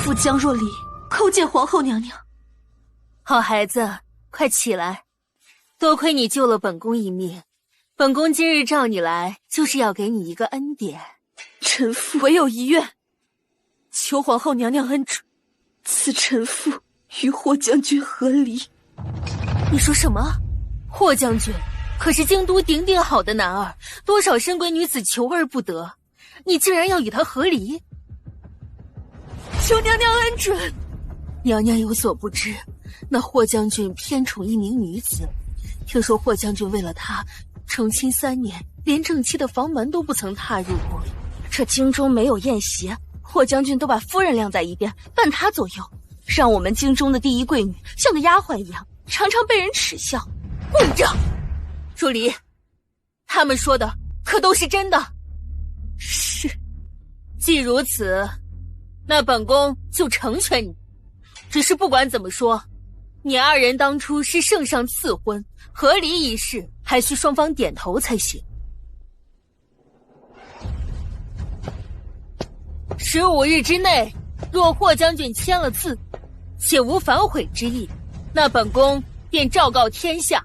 父江若离叩见皇后娘娘。好孩子，快起来！多亏你救了本宫一命，本宫今日召你来，就是要给你一个恩典。臣妇唯有一愿，求皇后娘娘恩准，赐臣妇与霍将军和离。你说什么？霍将军可是京都鼎鼎好的男儿，多少深闺女子求而不得，你竟然要与他和离？求娘娘恩准。娘娘有所不知，那霍将军偏宠一名女子，听说霍将军为了她成亲3年，连正妻的房门都不曾踏入过。这京中没有宴席，霍将军都把夫人晾在一边，伴他左右，让我们京中的第一贵女像个丫鬟一样，常常被人耻笑。混账！若离，他们说的可都是真的？是。既如此，那本宫就成全你。只是不管怎么说，你二人当初是圣上赐婚，和离一事还需双方点头才行。15日之内，若霍将军签了字，且无反悔之意，那本宫便昭告天下，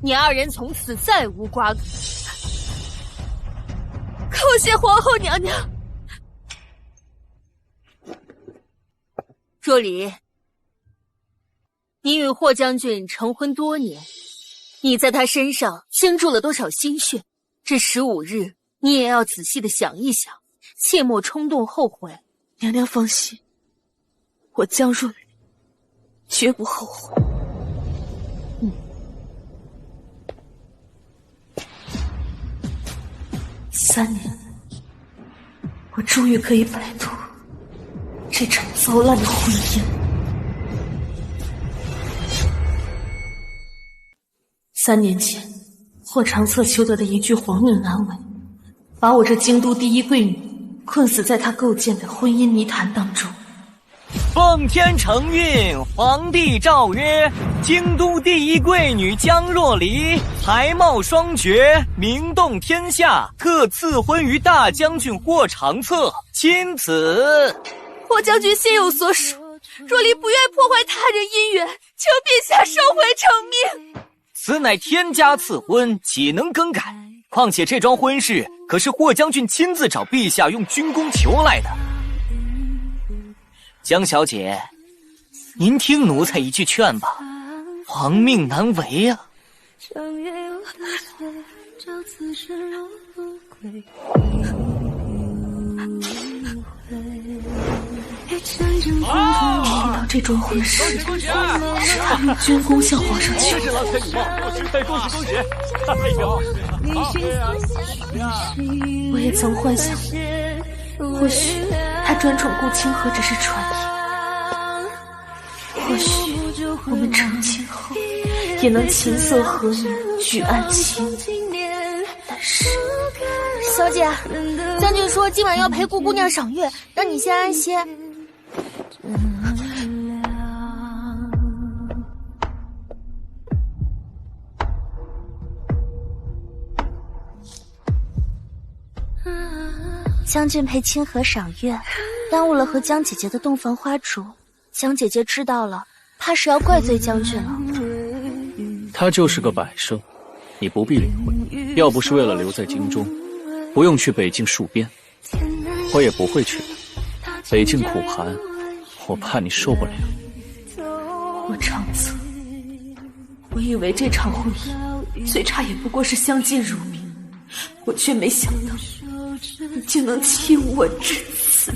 你二人从此再无瓜葛。叩谢皇后娘娘。若离，你与霍将军成婚多年，你在他身上倾注了多少心血？这15日，你也要仔细的想一想，切莫冲动后悔。娘娘放心，我江若离绝不后悔。3年，我终于可以摆脱这场糟烂的婚姻。3年前，霍长策求得的一句皇命难违，把我这京都第一贵女困死在他构建的婚姻泥潭当中。奉天承运，皇帝诏曰：京都第一贵女江若离，才貌双绝，名动天下，特赐婚于大将军霍长策，钦此。霍将军心有所属，若离不愿破坏他人姻缘，求陛下收回成命。此乃天家赐婚，岂能更改？况且这桩婚事可是霍将军亲自找陛下用军功求来的。江小姐，您听奴才一句劝吧，皇命难违啊。听到这桩婚事，是他用军功向皇上求的。恭喜！哎呦，我也曾幻想，或许他专宠顾清河只是传言，或许我们成亲后也能琴瑟和鸣，举案齐眉。但是，小姐，将军说今晚要陪顾姑娘赏月，让你先安歇。将军陪清河赏月，耽误了和江姐姐的洞房花烛。江姐姐知道了，怕是要怪罪将军了。他就是个摆设，你不必理会。要不是为了留在京中，不用去北境戍边，我也不会去的。北境苦寒，我怕你受不了。霍长策，我以为这场婚姻最差也不过是相敬如宾，我却没想到你竟能亲我至此。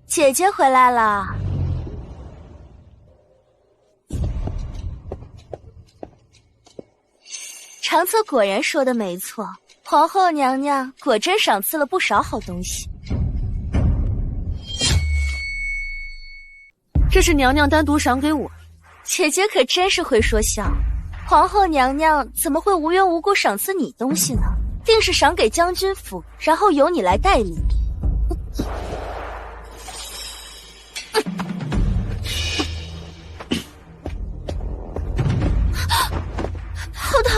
姐姐回来了。长策果然说的没错，皇后娘娘果真赏赐了不少好东西。这是娘娘单独赏给我。姐姐可真是会说笑，皇后娘娘怎么会无缘无故赏赐你东西呢？定是赏给将军府，然后由你来代理。好的，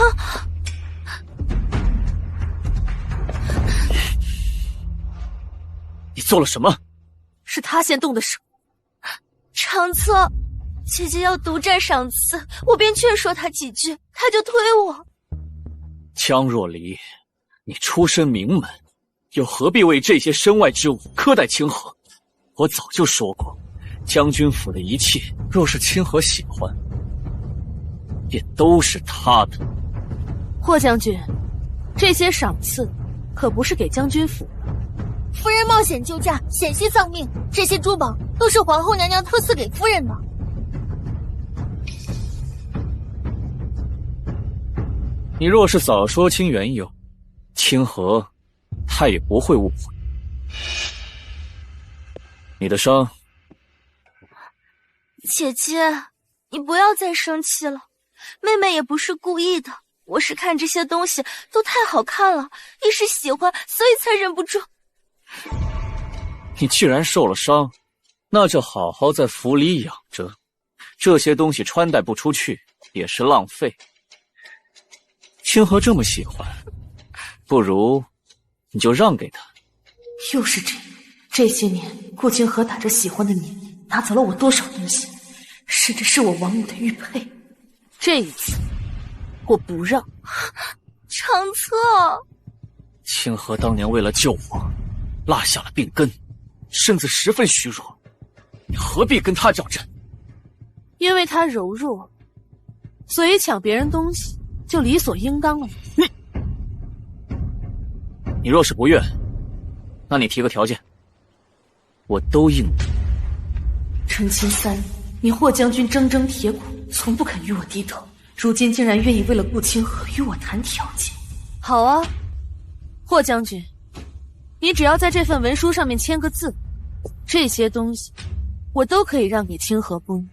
你做了什么？是他先动的手。长策，姐姐要独占赏赐，我便劝说他几句，他就推我。江若离，你出身名门，又何必为这些身外之物苛待清河？我早就说过，将军府的一切，若是清河喜欢，也都是他的。霍将军，这些赏赐可不是给将军府的。夫人冒险救驾，险些丧命，这些珠宝都是皇后娘娘特赐给夫人的。你若是早说清缘由，清河他也不会误会。你的伤，姐姐，你不要再生气了，妹妹也不是故意的，我是看这些东西都太好看了，一时喜欢，所以才忍不住。你既然受了伤，那就好好在府里养着，这些东西穿戴不出去也是浪费。清河这么喜欢，不如你就让给他。又是这些年顾清河打着喜欢的名义拿走了我多少东西，甚至是我王母的玉佩。这一次我不让。长策，清河当年为了救我，落下了病根，身子十分虚弱，你何必跟他较真？因为他柔弱，所以抢别人东西就理所应当了。你若是不愿，那你提个条件，我都应你。成亲3年，你霍将军铮铮铁骨，从不肯与我低头，如今竟然愿意为了顾清河与我谈条件。好啊，霍将军，你只要在这份文书上面签个字，这些东西我都可以让给清河宫。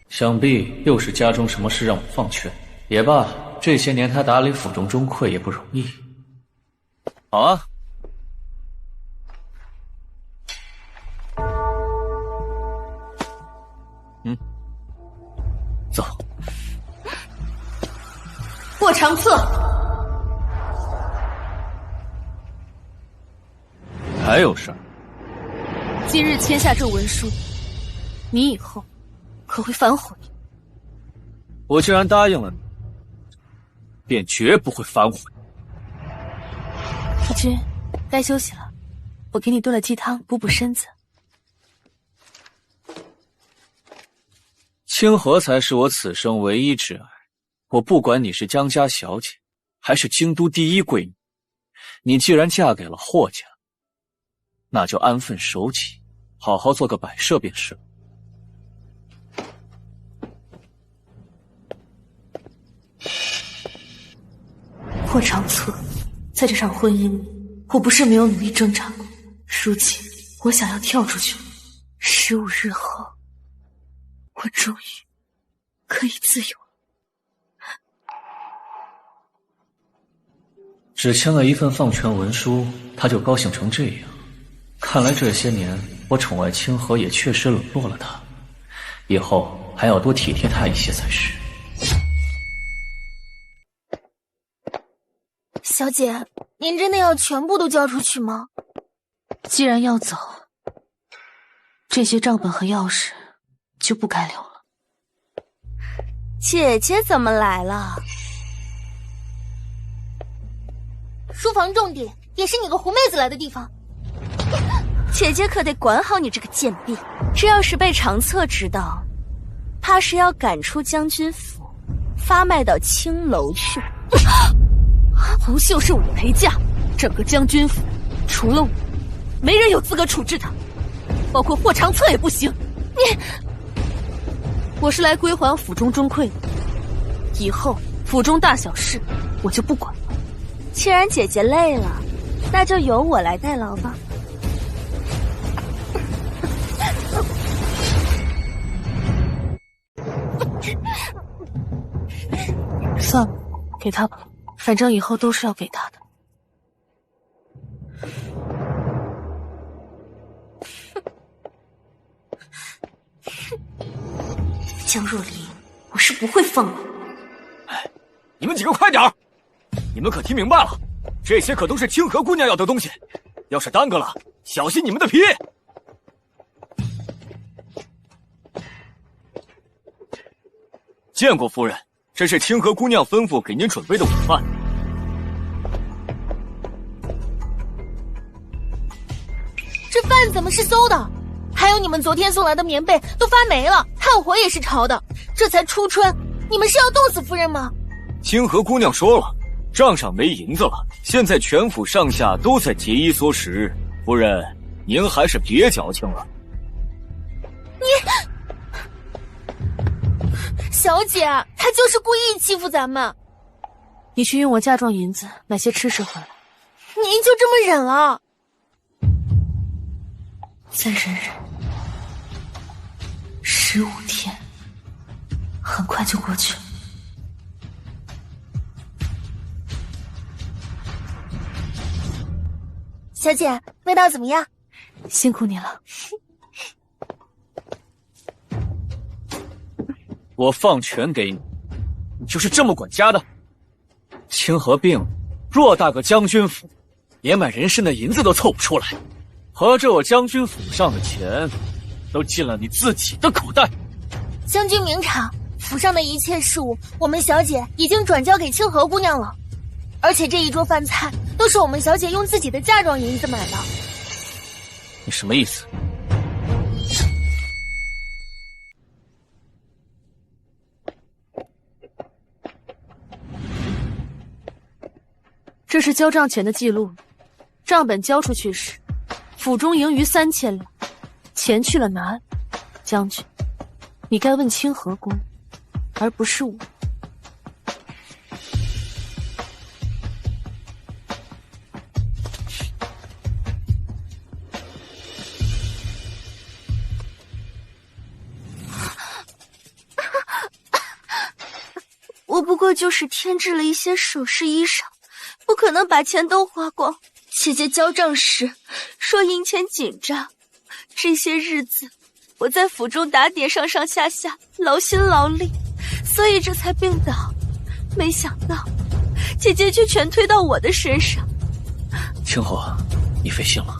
想必又是家中什么事让我放权。也罢，这些年他打理府中钟馗也不容易。好啊。走。霍长策，还有事儿？今日签下这文书，你以后可会反悔？我既然答应了你，便绝不会反悔。夫君，该休息了，我给你炖了鸡汤，补补身子。清河才是我此生唯一挚爱，我不管你是江家小姐，还是京都第一贵女，你既然嫁给了霍家，那就安分守己，好好做个摆设便是。霍长策，在这场婚姻里，我不是没有努力挣扎过，如今我想要跳出去，15日后，我终于可以自由了。只签了一份放权文书，他就高兴成这样。看来这些年我宠爱清河也确实冷落了他，以后还要多体贴他一些才是。小姐，您真的要全部都交出去吗？既然要走，这些账本和钥匙就不该留了。姐姐怎么来了？书房重点也是你个狐妹子来的地方。姐姐可得管好你这个贱婢，这要是被长策知道，怕是要赶出将军府，发卖到青楼去。红袖是我的陪嫁，整个将军府除了我，没人有资格处置他，包括霍长策也不行。我是来归还府中钟馗的，以后府中大小事我就不管了。既然姐姐累了，那就由我来代劳吧。算了，给他吧，反正以后都是要给他的。江若离，我是不会放过。你们几个快点儿！你们可听明白了？这些可都是清河姑娘要的东西，要是耽搁了，小心你们的皮！见过夫人，这是清河姑娘吩咐给您准备的午饭。这饭怎么是馊的？还有你们昨天送来的棉被都发霉了，炭火也是潮的。这才初春，你们是要冻死夫人吗？清河姑娘说了，账上没银子了，现在全府上下都在节衣缩食。夫人，您还是别矫情了。小姐，她就是故意欺负咱们。你去用我嫁妆银子买些吃食回来。您就这么忍了？再忍忍，15天，很快就过去了。小姐，味道怎么样？辛苦你了。我放权给你，你就是这么管家的？清河病了，偌大个将军府，连买人参的银子都凑不出来，合着我将军府上的钱，都进了你自己的口袋。将军明察，府上的一切事务，我们小姐已经转交给清河姑娘了，而且这一桌饭菜都是我们小姐用自己的嫁妆银子买的。你什么意思？这是交账前的记录，账本交出去时，府中盈余3000两，钱去了哪里？将军，你该问清河宫，而不是我。我不过就是添置了一些首饰衣裳，不可能把钱都花光。姐姐交账时说银钱紧张，这些日子我在府中打点上上下下，劳心劳力，所以这才病倒。没想到姐姐却全推到我的身上。清河，你费心了。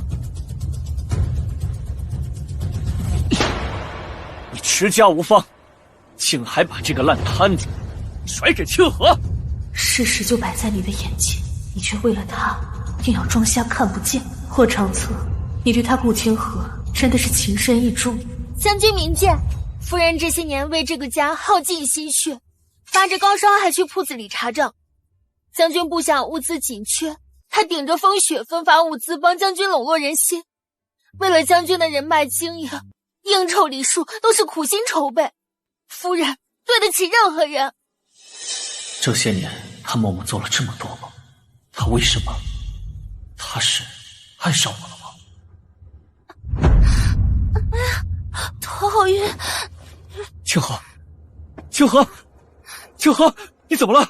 你持家无方，竟还把这个烂摊子甩给清河。事实就摆在你的眼前，你却为了他硬要装瞎看不见。霍长策，你对他顾清河真的是情深意重。将军明鉴，夫人这些年为这个家耗尽心血，发着高烧还去铺子里查账。将军不想物资紧缺，他顶着风雪分发物资，帮将军笼络人心。为了将军的人脉经营，应酬礼数都是苦心筹备。夫人对得起任何人。这些年他默默做了这么多吗？他为什么？他是爱上我了吗？哎呀，头好晕！清河，清河，清河，你怎么了？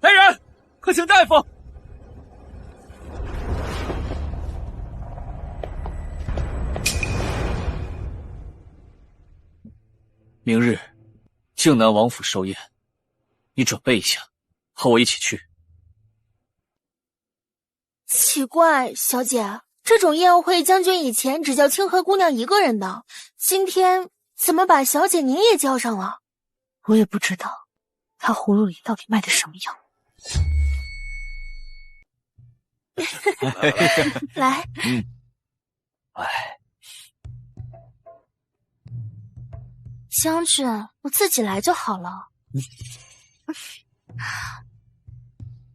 来人，快请大夫！明日，靖南王府寿宴，你准备一下，和我一起去。奇怪，小姐，这种宴会将军以前只叫清河姑娘一个人的，今天怎么把小姐您也叫上了？我也不知道，他葫芦里到底卖的什么药。来，将军，我自己来就好了。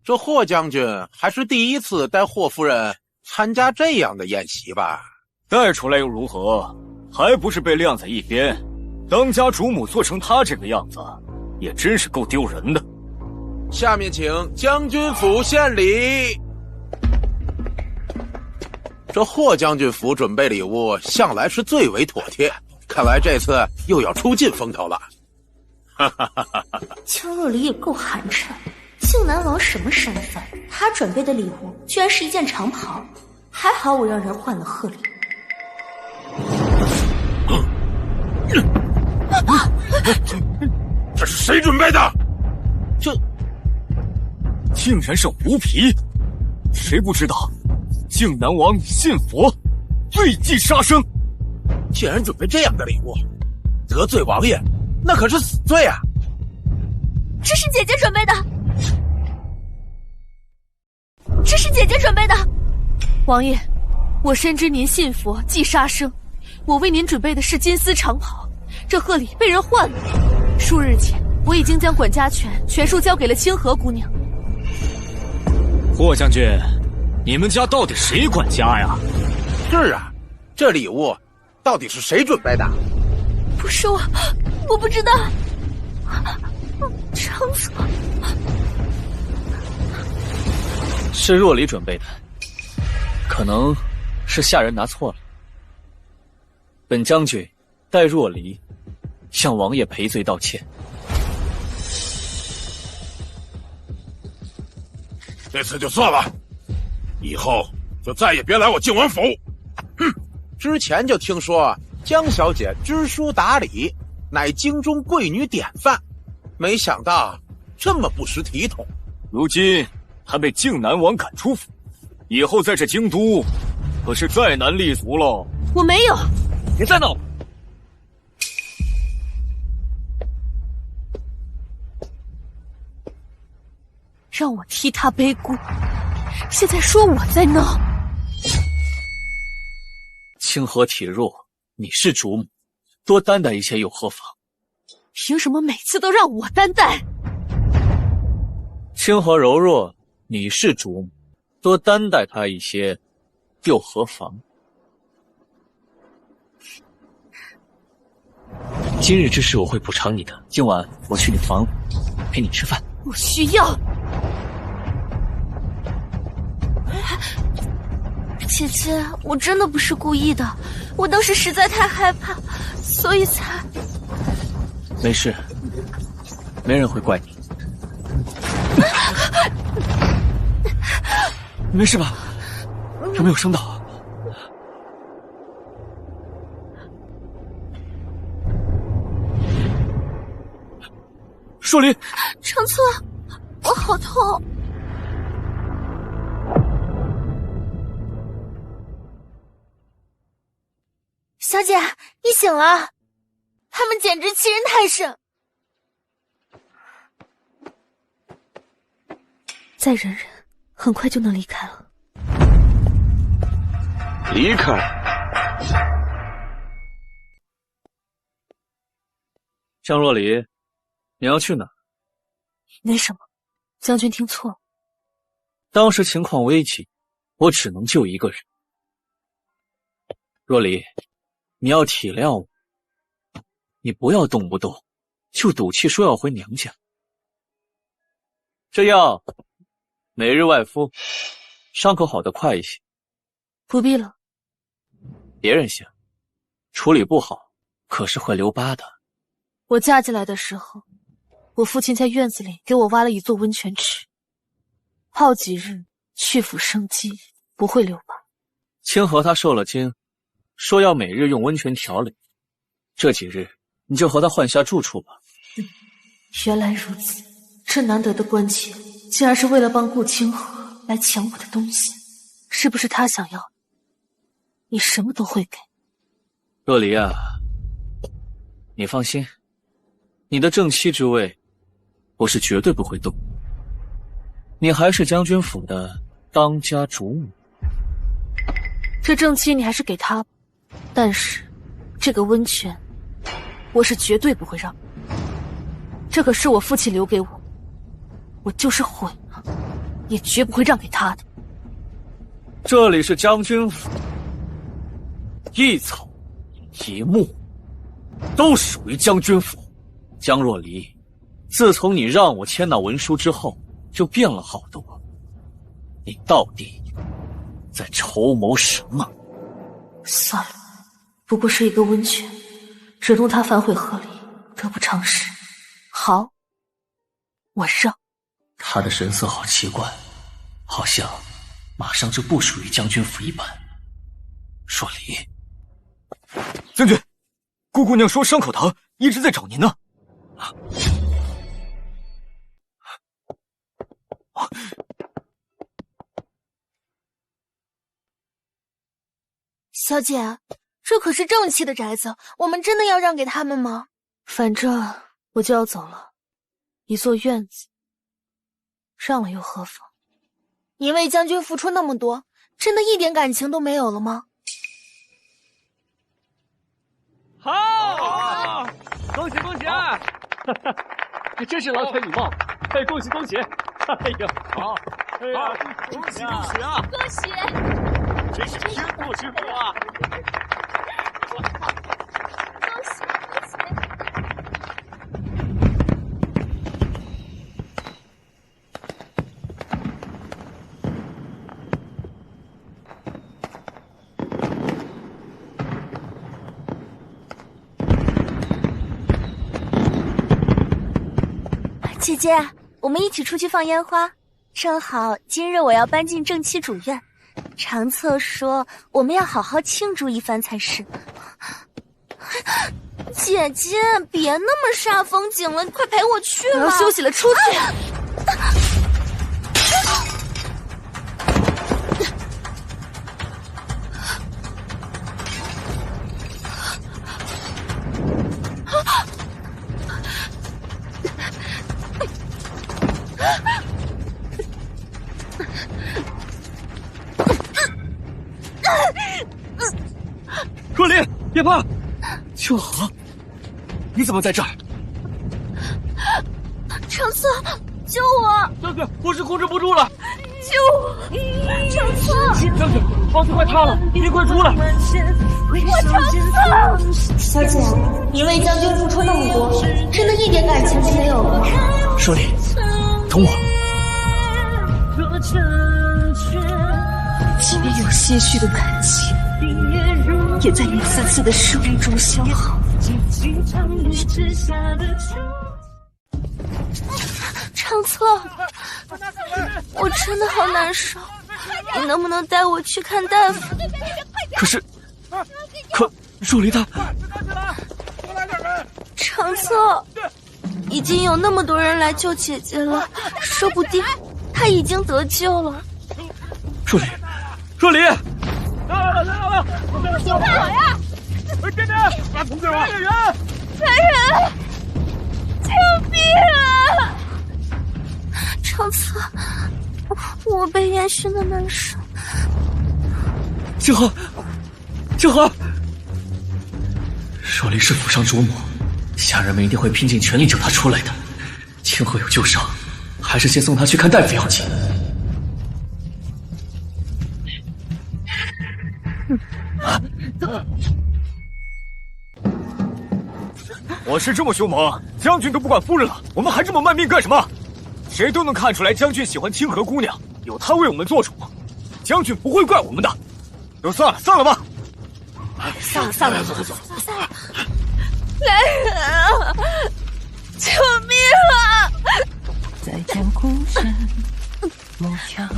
这霍将军还是第一次带霍夫人参加这样的宴席吧？带出来又如何？还不是被晾在一边。当家主母做成他这个样子，也真是够丢人的。下面请将军府献礼。这霍将军府准备礼物向来是最为妥帖，看来这次又要出尽风头了。江若离也够寒碜，靖南王什么身份？他准备的礼物居然是一件长袍，还好我让人换了贺礼。谁准备的？这竟然是狐皮！谁不知道靖南王信佛，罪忌杀生，竟然准备这样的礼物，得罪王爷，那可是死罪啊！这是姐姐准备的，这是姐姐准备的。王爷，我深知您信佛忌杀生，我为您准备的是金丝长袍，这贺礼被人换了。数日前，我已经将管家权全数交给了清河姑娘。霍将军，你们家到底谁管家呀？是啊，这礼物到底是谁准备的？不是我不知道。长错，是若离准备的，可能是下人拿错了。本将军代若离向王爷赔罪道歉。这次就算了，以后就再也别来我靖王府。哼，之前就听说江小姐知书达理，乃京中贵女典范，没想到这么不识体统。如今还被靖南王赶出府，以后在这京都可是再难立足喽。我没有，别再闹了！让我替他背锅，现在说我在闹。清河体弱，你是主母，多担待一些又何妨？凭什么每次都让我担待？清河柔弱，你是主母，多担待她一些又何妨？今日之事我会补偿你的，今晚我去你房陪你吃饭。不需要。姐姐，我真的不是故意的，我当时实在太害怕，所以才……没事，没人会怪你。没事吧？有没有伤到？若离，长策，我好痛。小姐，你醒了，他们简直欺人太甚。再忍忍，很快就能离开了。离开？江若离，你要去哪？没什么，将军听错了。当时情况危急，我只能救一个人。若离，你要体谅我，你不要动不动就赌气说要回娘家。这样，每日外敷，伤口好得快一些。不必了。别人行，处理不好，可是会留疤的。我嫁进来的时候，我父亲在院子里给我挖了一座温泉池，泡几日，去腐生肌，不会留疤。清河他受了惊，说要每日用温泉调理。这几日你就和他换下住处吧。原来如此，这难得的关切，竟然是为了帮顾清河来抢我的东西，是不是他想要的？你什么都会给。若离啊，你放心，你的正妻之位，我是绝对不会动。你还是将军府的当家主母。这正妻你还是给他吧，但是这个温泉，我是绝对不会让。这可是我父亲留给我，我就是毁了，也绝不会让给他的。这里是将军府，一草一木都属于将军府。江若离，自从你让我签那文书之后，就变了好多。你到底在筹谋什么？算了，不过是一个温泉，惹怒他反悔贺礼，得不偿失。好，我让。他的神色好奇怪，好像马上就不属于将军府一般。若离，将军，顾姑娘说伤口疼，一直在找您呢。小姐，这可是正气的宅子，我们真的要让给他们吗？反正我就要走了，一座院子，让了又何妨？您为将军付出那么多，真的一点感情都没有了吗？好，恭喜恭喜！这真是郎才女貌，哎，恭喜恭喜！哎呀，好，哎呀，恭喜恭喜啊！恭喜！真是天作之合啊！恭喜恭喜！姐姐，我们一起出去放烟花。正好今日我要搬进正妻主院，长策说我们要好好庆祝一番才是。姐姐，别那么煞风景了，快陪我去吧。我要休息了，出去。若琳，别怕，秋荷，你怎么在这儿？长策，救我！将军，我是控制不住了，救我！长策，将军，房子快塌了，您快出来！我长策，小姐，您为将军付出那么多，真的一点感情都没有了吗？若琳，等我。即便有些许的感情，也在一次次的失误中消耗。长策，我真的好难受，你能不能带我去看大夫？可若琳她，长策，已经有那么多人来救姐姐了，说不定她已经得救了。若琳，来了！救我呀！这边，把同志们，来人！救命啊！长策，我被烟熏的难受。秋荷，若琳是府上主母，下人们一定会拼尽全力救她出来的。清河有旧伤，还是先送她去看大夫要紧。我是这么凶猛，将军都不管夫人了，我们还这么卖命干什么？谁都能看出来，将军喜欢清河姑娘，有他为我们做主，将军不会怪我们的。都散了吧。散了，走。来人啊！救命啊！在江湖上梦想，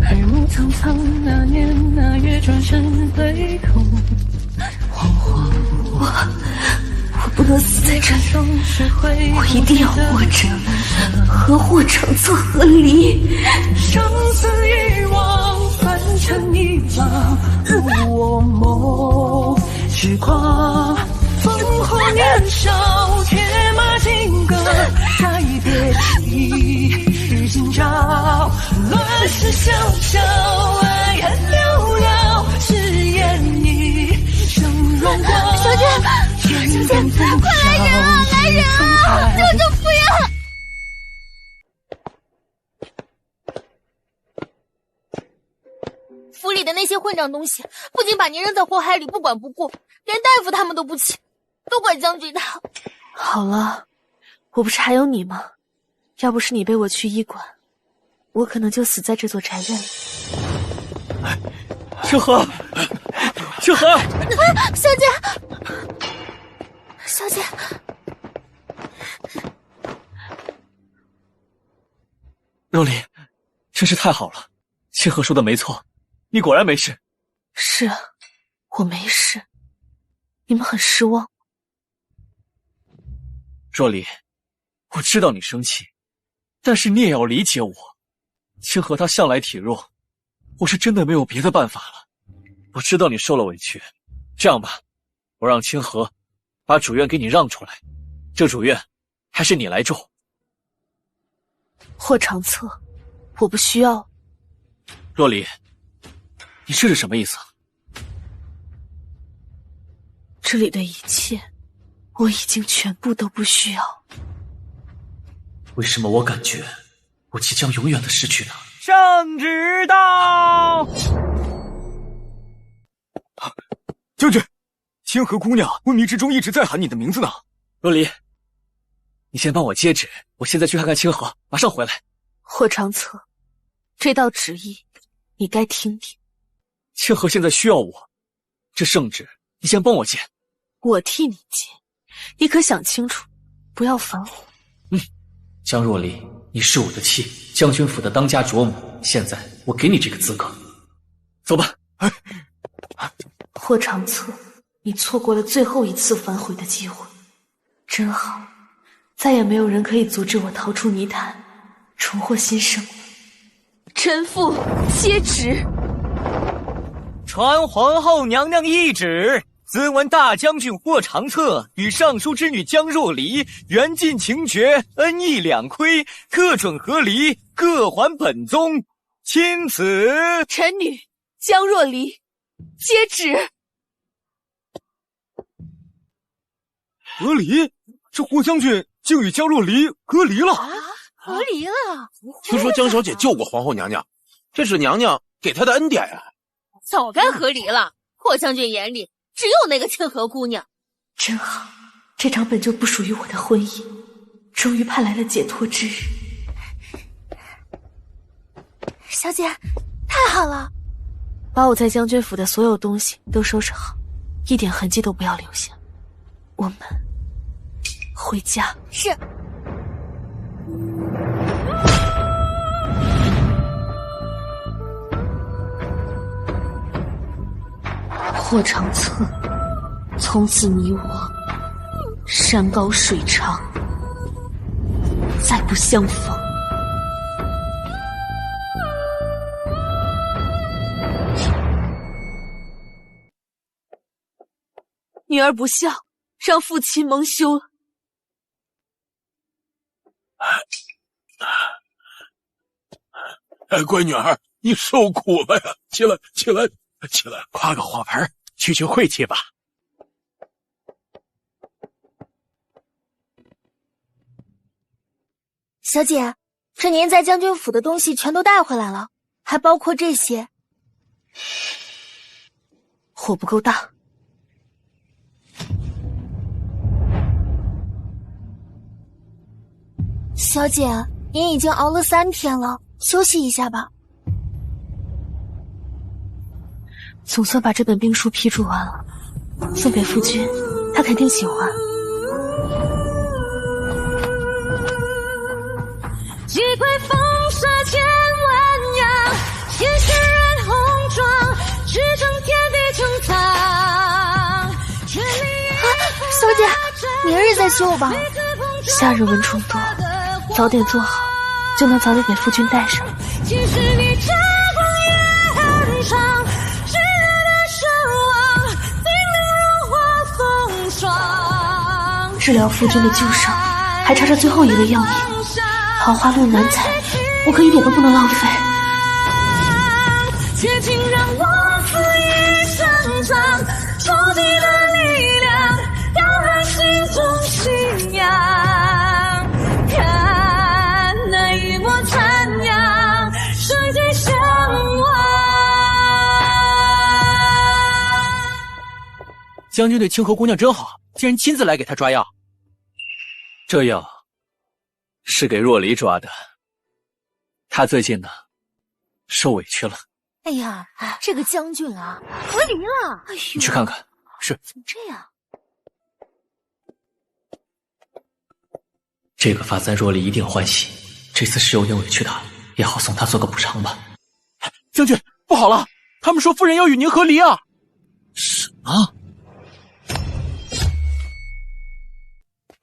日暮苍苍，那年那月，转身归途。我不能死在这里，我一定要活着，和祸长策和离。生死一往，凡尘一往，入我梦。时光烽火年少，铁马金戈，再别起，日今朝，乱世萧萧，爱恨寥寥，誓言一生荣光。小姐，快来人啊！来人啊！救夫人！府里的那些混账东西，不仅把您扔在火海里不管不顾，连大夫他们都不请，都怪将军他。好了，我不是还有你吗？要不是你背我去医馆，我可能就死在这座宅院里。秋荷，小姐，若琳，真是太好了，清河说的没错，你果然没事。是啊，我没事。你们很失望。若琳，我知道你生气，但是你也要理解我。清河他向来体弱，我是真的没有别的办法了。我知道你受了委屈，这样吧，我让清河把主院给你让出来，这主院还是你来住。霍长策，我不需要。若离，你这是什么意思？这里的一切，我已经全部都不需要。为什么我感觉我即将永远的失去它？圣旨到！将军，清河姑娘昏迷之中一直在喊你的名字呢。若离，你先帮我接旨，我现在去看看清河，马上回来。霍长策，这道旨意你该听听。清河现在需要我，这圣旨你先帮我接。我替你接，你可想清楚，不要反悔。江若离，你是我的妻，将军府的当家主母，现在我给你这个资格，走吧。霍长策，你错过了最后一次反悔的机会，真好，再也没有人可以阻止我逃出泥潭，重获新生了。臣妇接旨。传皇后娘娘懿旨。兹闻大将军霍长策与尚书之女江若离缘尽情绝，恩义两亏，特准和离，各还本宗。钦此。臣女江若离接旨。和离？这霍将军竟与江若离和离了？和离了？听说江小姐救过皇后娘娘，这是娘娘给她的恩典呀。早该和离了。霍将军眼里只有那个清河姑娘。真好，这场本就不属于我的婚姻，终于盼来了解脱之日。小姐，太好了！把我在将军府的所有东西都收拾好，一点痕迹都不要留下。我们回家。是。霍长策，从此你我山高水长，再不相逢。女儿不孝，让父亲蒙羞了。乖女儿，你受苦了呀！起来，起来，起来，夸个花盆，去晦气吧。小姐，这您在将军府的东西全都带回来了，还包括这些。火不够大。小姐，您已经熬了3天了，休息一下吧。总算把这本兵书批注完了，送给夫君，他肯定喜欢。几回风沙千万样，鲜血染红妆，只争天地穹苍。小姐，明日再绣吧。夏日蚊虫多，早点做好，就能早点给夫君带上。即使你扎光烟长，炙热的守望，冰冷如花风霜。治疗夫君的旧伤，还差这最后一味药引。桃花路难采，我可一点都不能浪费。且请让我肆意生长，超级的力量摇撼心中信仰。看那一抹残阳，世界向往。将军对清河姑娘真好，竟然亲自来给她抓药。这药是给若离抓的，她最近呢受委屈了。哎呀，这个将军啊，和离了。哎呦，你去看看。是。怎么这样？这个发簪若离一定欢喜，这次是有点委屈她，也好送她做个补偿吧。将军，不好了，他们说夫人要与您和离啊！什么？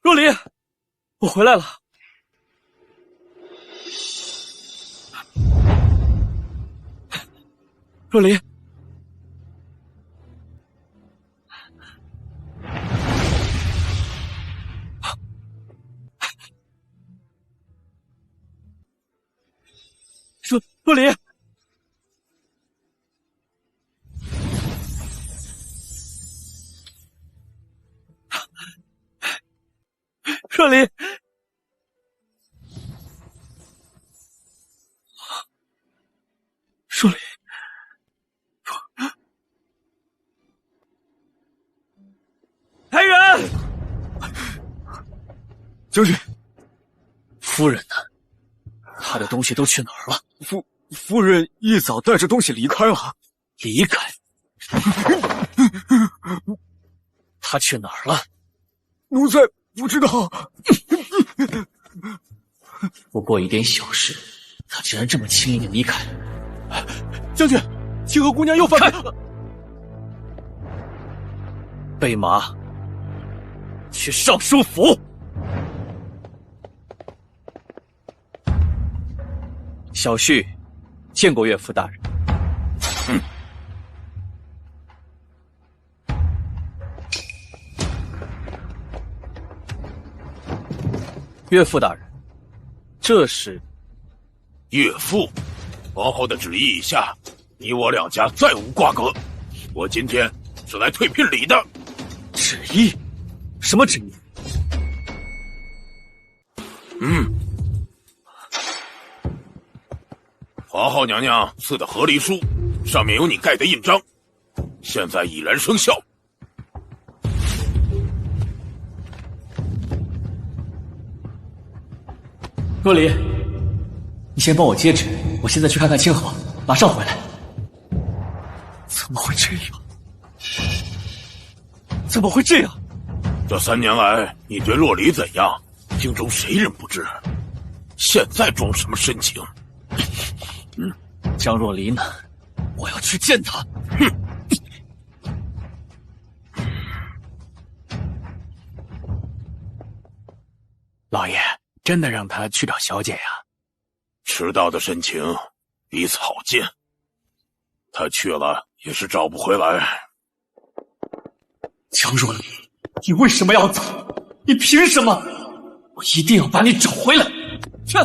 若离，我回来了。若离，若离，若离，若离。来人！将军，夫人呢？她的东西都去哪儿了？夫人一早带着东西离开了。离开？她去哪儿了？奴才不知道。不过一点小事，她竟然这么轻易的离开。将军，清河姑娘又犯备马，去尚书府。小婿见过岳父大人。岳父大人，这是岳父。皇后的旨意以下，你我两家再无瓜葛。我今天是来退聘礼的。旨意？什么旨意？皇后娘娘赐的和离书，上面有你盖的印章，现在已然生效。若离，你先帮我接旨，我现在去看看清河，马上回来。怎么会这样？怎么会这样？这3年来，你对若离怎样，京中谁人不知？现在装什么深情？江若离呢？我要去见他。老爷，真的让他去找小姐呀？迟到的深情比草贱，他去了也是找不回来。江若离，你为什么要走？你凭什么？我一定要把你找回来！去！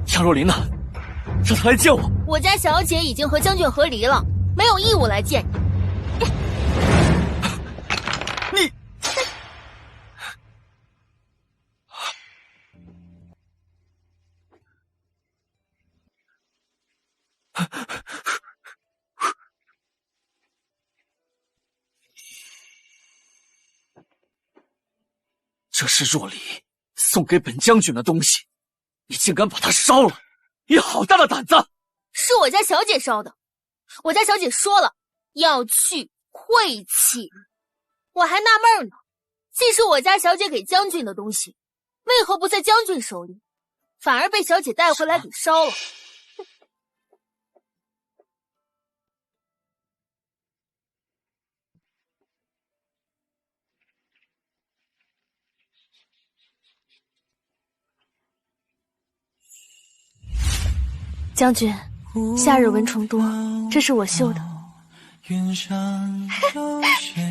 江若离呢？让他来见我。我家小姐已经和将军和离了，没有义务来见你。你，这是若离送给本将军的东西。你竟敢把它烧了！你好大的胆子！是我家小姐烧的，我家小姐说了要去晦气，我还纳闷呢。既是我家小姐给将军的东西，为何不在将军手里，反而被小姐带回来给烧了？将军，夏日蚊虫多，这是我绣的。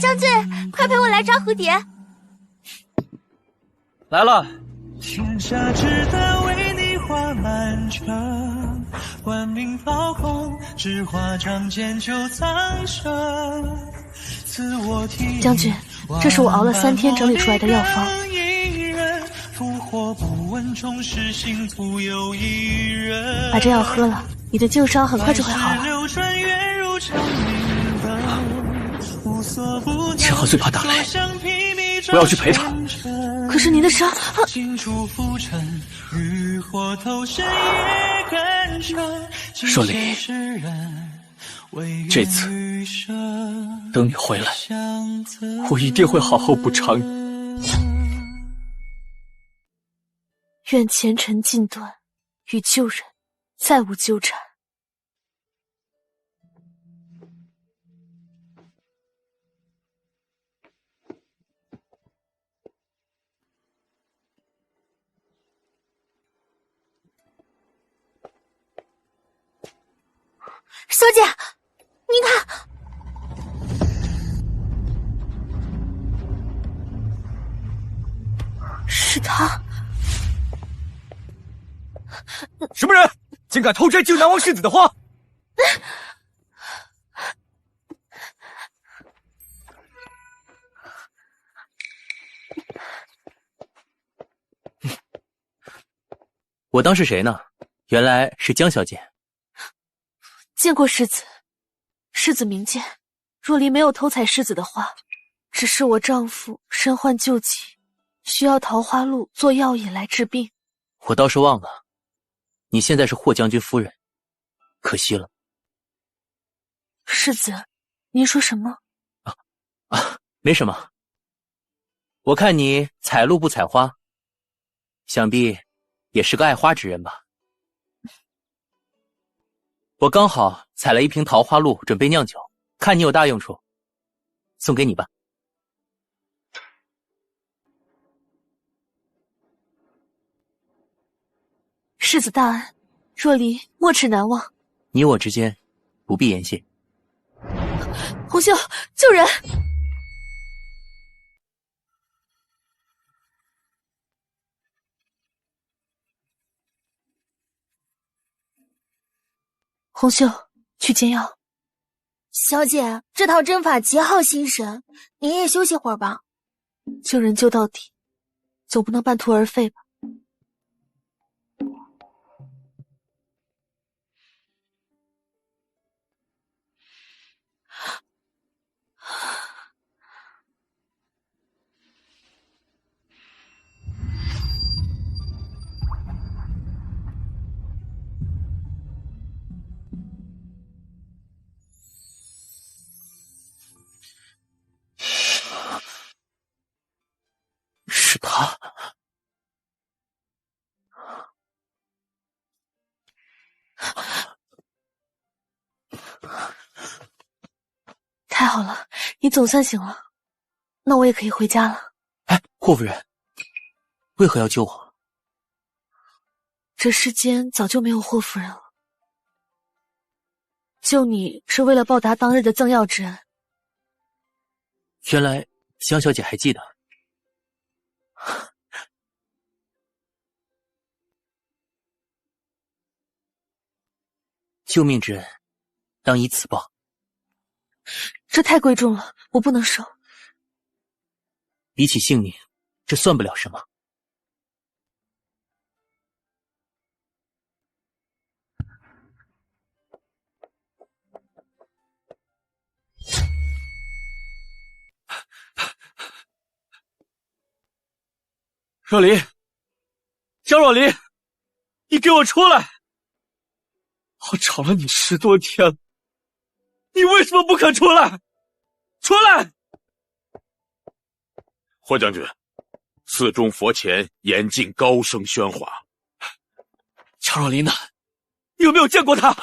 将军，快陪我来抓蝴蝶。来了。天下只得为你画满城，万民炮轰，只画仗剑就苍生。自我体将军，这是我熬了3天整理出来的药方。把这药喝了，你的旧伤很快就会好了。清河最怕打雷，我要去陪他。可是您的伤……若离，这次等你回来，我一定会好好补偿你。愿前尘尽断，与旧人再无纠缠。小姐，你看，是他。什么人竟敢偷摘靖南王世子的花？我当是谁呢？原来是江小姐。见过世子，世子明鉴。若离没有偷采世子的花，只是我丈夫身患旧疾，需要桃花露做药引来治病。我倒是忘了，你现在是霍将军夫人，可惜了。世子，您说什么？没什么。我看你采露不采花，想必也是个爱花之人吧。我刚好采了一瓶桃花露，准备酿酒，看你有大用处，送给你吧。世子大恩，若离没齿难忘。你我之间不必言谢。红袖，救人！红袖，去煎药。小姐，这套针法极耗心神，您也休息会儿吧。救人救到底，总不能半途而废吧？是他。太好了，你总算醒了，那我也可以回家了。哎，霍夫人，为何要救我？这世间早就没有霍夫人了，救你是为了报答当日的赠药之恩。原来江小姐还记得。救命之恩，当以此报。这太贵重了，我不能收。比起性命，这算不了什么。若离，江若离，你给我出来！我找了你10多天了，你为什么不肯出来？出来！霍将军，寺中佛前严禁高声喧哗。江若离呢？你有没有见过他？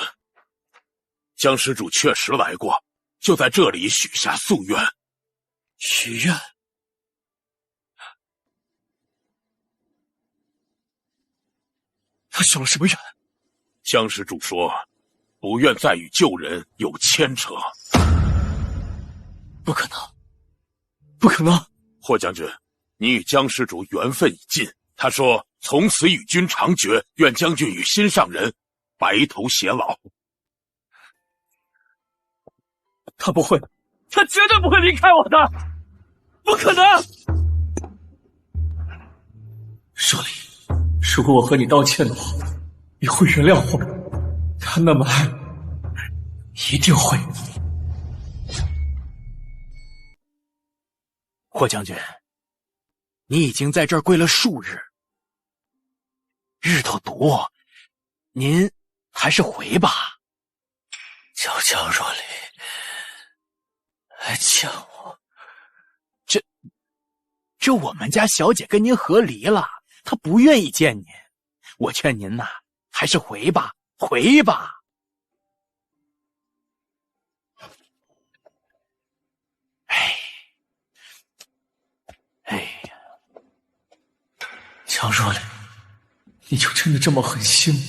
江施主确实来过，就在这里许下夙愿。许愿？他许了什么愿？江施主说，不愿再与旧人有牵扯。不可能，不可能！霍将军，你与江施主缘分已尽。他说，从此与君长绝，愿将军与心上人白头偕老。他不会，他绝对不会离开我的，不可能！若离，如果我和你道歉的话，你会原谅我？他那么爱你，一定会。霍将军，你已经在这儿跪了数日，日头毒，您还是回吧。叫江若离来见我。这我们家小姐跟您和离了，她不愿意见您。我劝您呐，还是回吧，回吧。哎呀，江若离，你就真的这么狠心吗？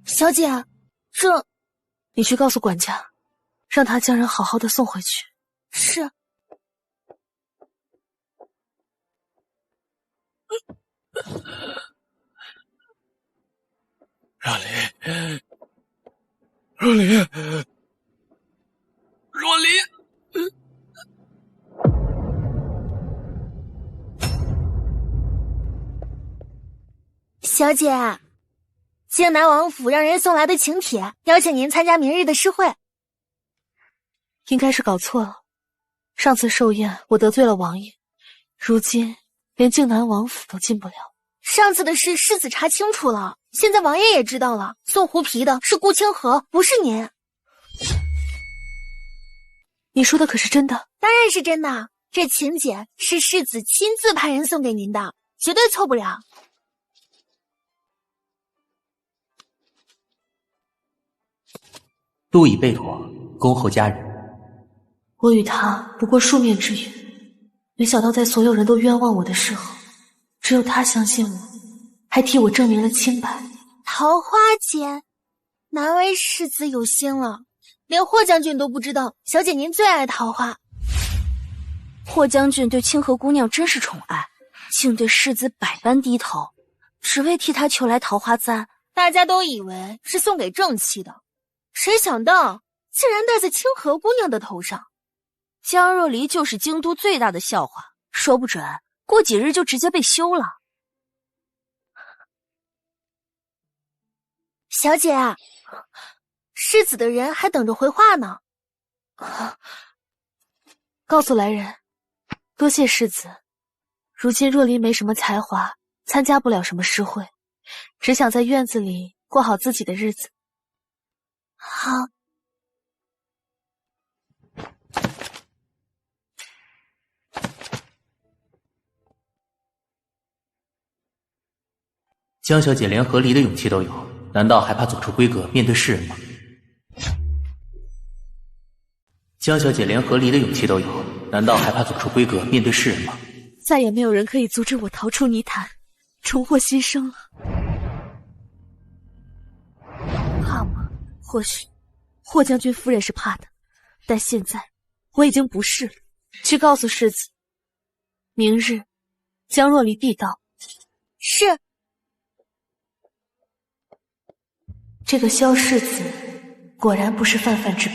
小姐，这你去告诉管家，让他将人好好的送回去。是。若离，若离，若离。小姐，靖南王府让人送来的请帖，邀请您参加明日的诗会。应该是搞错了，上次寿宴我得罪了王爷，如今连靖南王府都进不了。上次的事世子查清楚了，现在王爷也知道了，送狐皮的是顾清河，不是您。你说的可是真的？当然是真的，这请柬是世子亲自派人送给您的，绝对错不了。路已备妥，恭候家人。我与他不过数面之缘，没想到在所有人都冤枉我的时候，只有他相信我，还替我证明了清白。桃花间，难为世子有心了，连霍将军都不知道，小姐您最爱桃花。霍将军对清河姑娘真是宠爱，竟对世子百般低头，只为替她求来桃花簪。大家都以为是送给正妻的，谁想到竟然戴在清河姑娘的头上。江若离就是京都最大的笑话，说不准过几日就直接被休了。小姐，世子的人还等着回话呢。告诉来人，多谢世子。如今若离没什么才华，参加不了什么诗会，只想在院子里过好自己的日子。好。江小姐连和离的勇气都有，难道还怕走出闺阁面对世人吗？江小姐连和离的勇气都有，难道还怕走出闺阁面对世人吗？再也没有人可以阻止我逃出泥潭，重获新生了。怕吗？或许霍将军夫人是怕的，但现在我已经不是了。去告诉世子，明日江若离必到。是。这个萧世子果然不是泛泛之辈。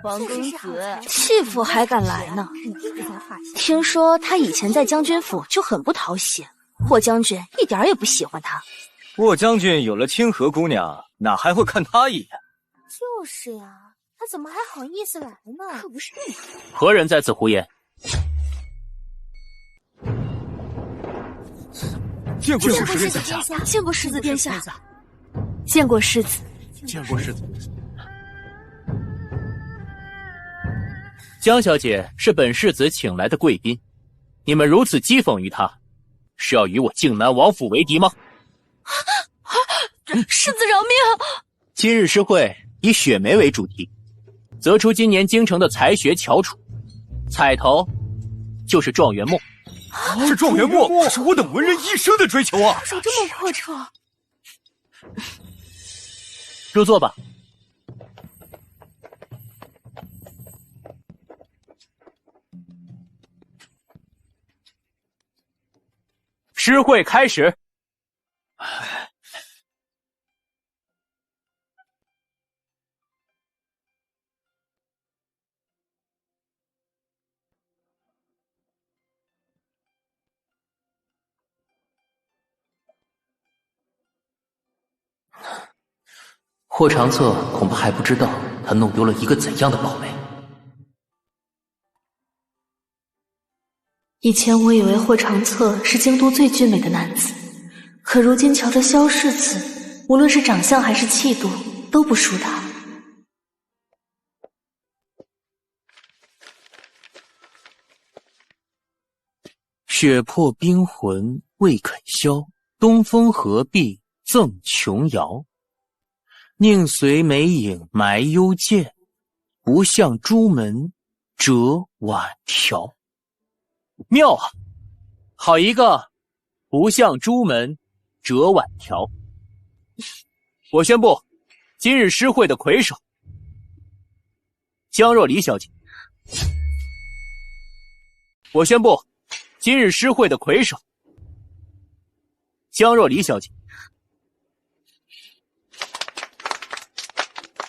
王公子弃妇还敢来呢？听说他以前在将军府就很不讨喜，霍将军一点也不喜欢他。霍将军有了清河姑娘，哪还会看他一眼？就是呀，他怎么还好意思来呢？可不是你。何人在此胡言？见过世子殿下，见过世子殿下，见过世子，见过世子。江小姐是本世子请来的贵宾，你们如此讥讽于她，是要与我靖南王府为敌吗？世子饶命！今日诗会以雪梅为主题，择出今年京城的才学翘楚，彩头就是状元梦。这状元梦是我等文人一生的追求啊！手这么阔绰，入座吧。诗会开始。霍长策恐怕还不知道他弄丢了一个怎样的宝贝。以前我以为霍长策是京都最俊美的男子，可如今瞧着萧世子，无论是长相还是气度，都不输他。雪破冰魂未肯消，东风何必赠琼瑶。宁随美影埋幽涧，不向朱门折晚条。妙啊，好一个不向朱门折晚条。我宣布，今日诗会的魁首江若离小姐。我宣布，今日诗会的魁首江若离小姐。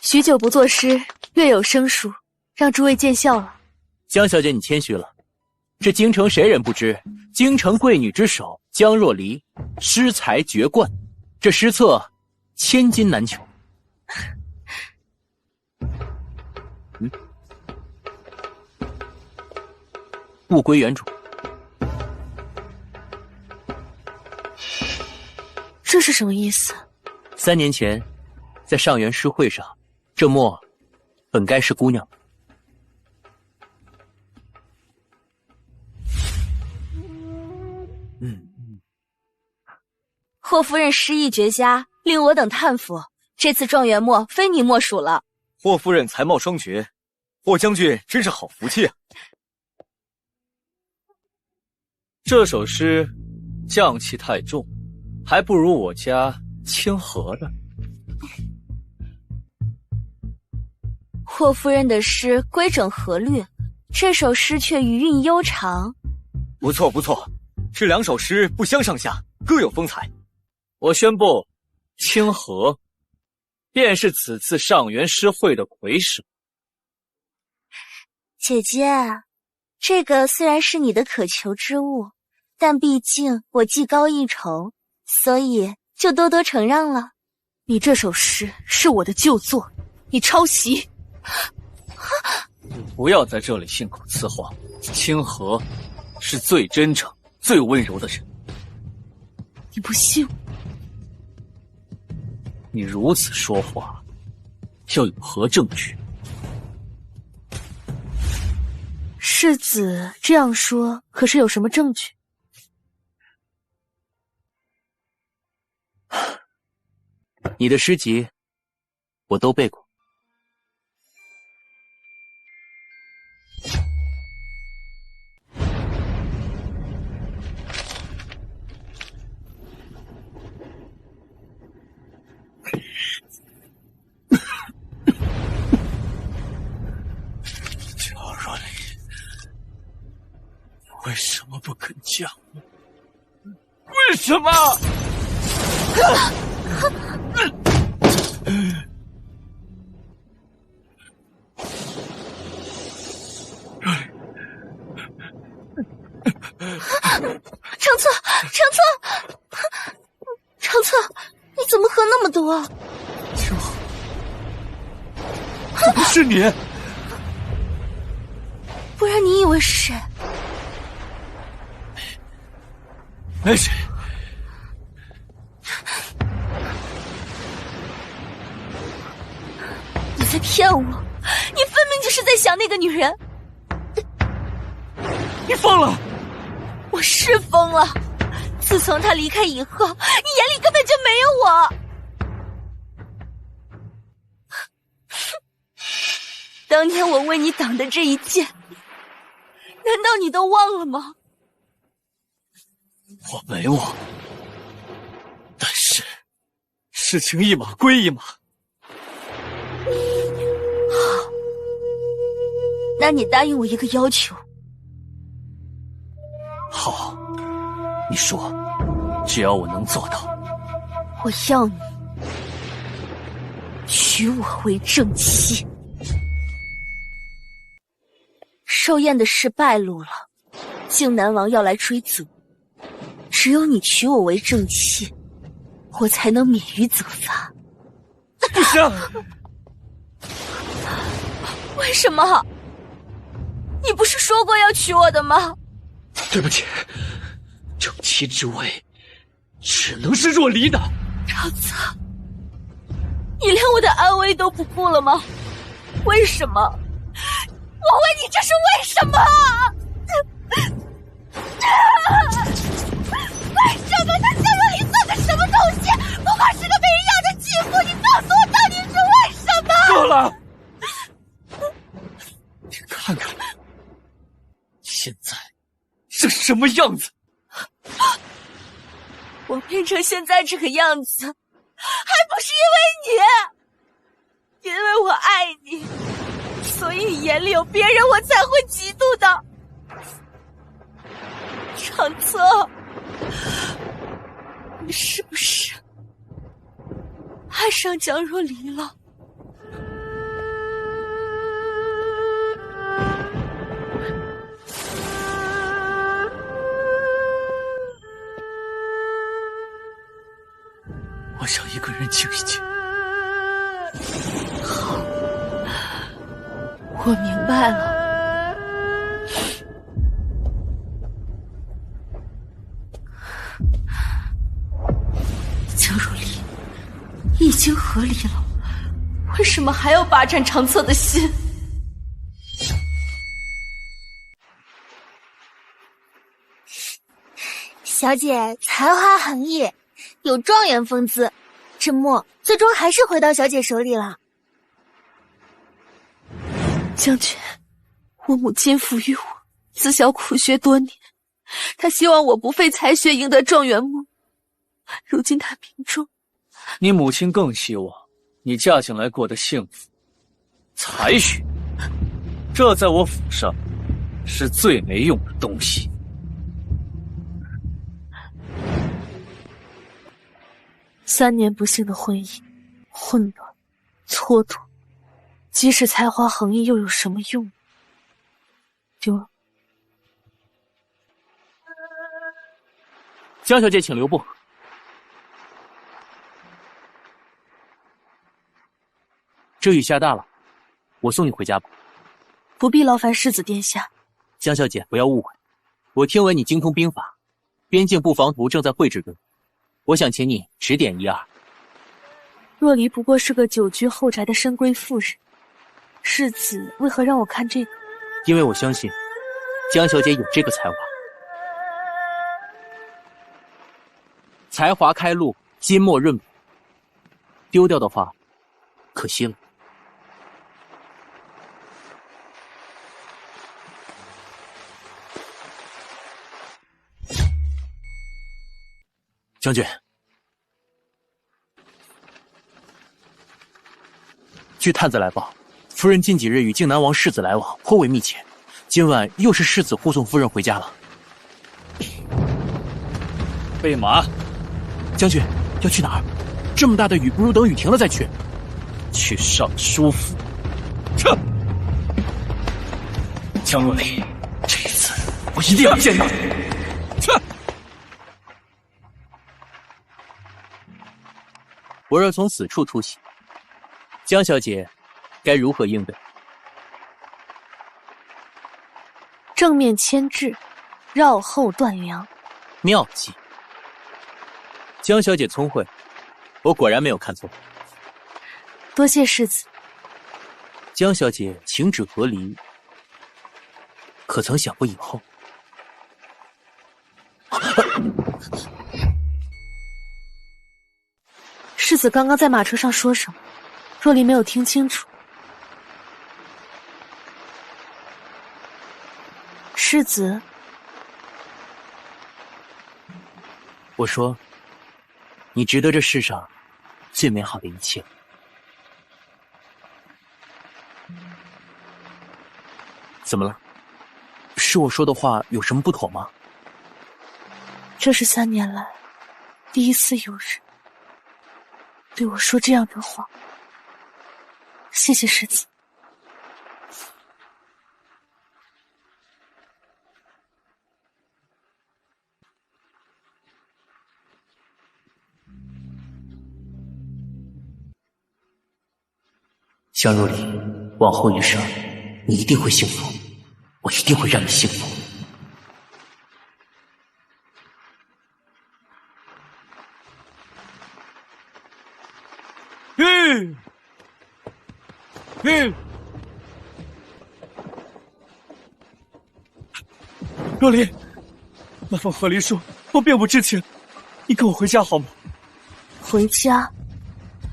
许久不作诗，略有生疏，让诸位见笑了。江小姐，你谦虚了。这京城谁人不知，京城贵女之首江若离，诗才绝冠，这诗册千金难求。物归原主。这是什么意思？3年前，在上元诗会上，这墨本该是姑娘。霍夫人诗意绝佳，令我等叹服。这次状元墨非你莫属了。霍夫人才貌双绝，霍将军真是好福气啊！这首诗绛气太重，还不如我家清和的。霍夫人的诗规整合律，这首诗却余韵悠长。不错不错，这2首诗不相上下，各有风采。我宣布，清和便是此次上元诗会的魁首。姐姐，这个虽然是你的渴求之物，但毕竟我技高一筹，所以就多多承让了。你这首诗是我的旧作，你抄袭。你不要在这里信口雌黄。清和是最真诚、最温柔的人。你不信我？你如此说话，要有何证据？世子这样说，可是有什么证据？你的诗集我都背过。乔若离，你为什么不肯讲？为什么？长策，长策，你怎么喝那么多？怎么是你？不然你以为是谁？没谁。你在骗我！你分明就是在想那个女人。你疯了！我是疯了。自从她离开以后，你眼里根本就没有我。当年我为你挡的这一剑，难道你都忘了吗？我没忘，但是事情一码归一码。好，那你答应我一个要求。好，你说，只要我能做到。我要你娶我为正妻。寿宴的事败露了，靖南王要来追责，只有你娶我为正妻，我才能免于责罚。不行！为什么？你不是说过要娶我的吗？对不起，正妻之位只能是若离的。长策，你连我的安危都不顾了吗？为什么？我问你，这是为什么？为什么？他向若离算个什么东西？不过是个被人养的继父，你告诉我，到底是为什么？够了！你看看，现在是什么样子？我变成现在这个样子，还不是因为你？因为我爱你，所以眼里有别人，我才会嫉妒的。长策，你是不是爱上江若离了？我想一个人静一静。好，我明白了。江若离已经和离了，为什么还要霸占长策的心？小姐才华横溢，有状元风姿，沉默最终还是回到小姐手里了。将军，我母亲抚育我，自小苦学多年，她希望我不费才学赢得状元梦。如今她病重，你母亲更希望你嫁进来过得幸福。才学，这在我府上是最没用的东西。3年不幸的婚姻，混乱、蹉跎，即使才华横溢，又有什么用？丢了。江小姐，请留步。这雨下大了，我送你回家吧。不必劳烦世子殿下。江小姐，不要误会，我听闻你精通兵法，边境布防图正在绘制中，我想请你指点一二。若离不过是个久居后宅的深闺妇人，世子为何让我看这个？因为我相信江小姐有这个才华。才华开路，金墨润笔，丢掉的话，可惜了。将军，据探子来报，夫人近几日与靖南王世子来往颇为密切，今晚又是世子护送夫人回家了。备马。将军要去哪儿？这么大的雨，不如等雨停了再去。去尚书府。撤！江若离，这一次我一定要见到你。撤！我若从此处突袭，江小姐该如何应对？正面牵制，绕后断粮。妙计。江小姐聪慧，我果然没有看错。多谢世子。江小姐情止和离，可曾想过以后？世子刚刚在马车上说什么？若离没有听清楚。世子，我说，你值得这世上最美好的一切。怎么了？是我说的话有什么不妥吗？这是3年来第一次有人对我说这样的话。谢谢世子。江若离，往后余生，你一定会幸福，我一定会让你幸福。若离，那封和离书我并不知情，你跟我回家好吗？回家？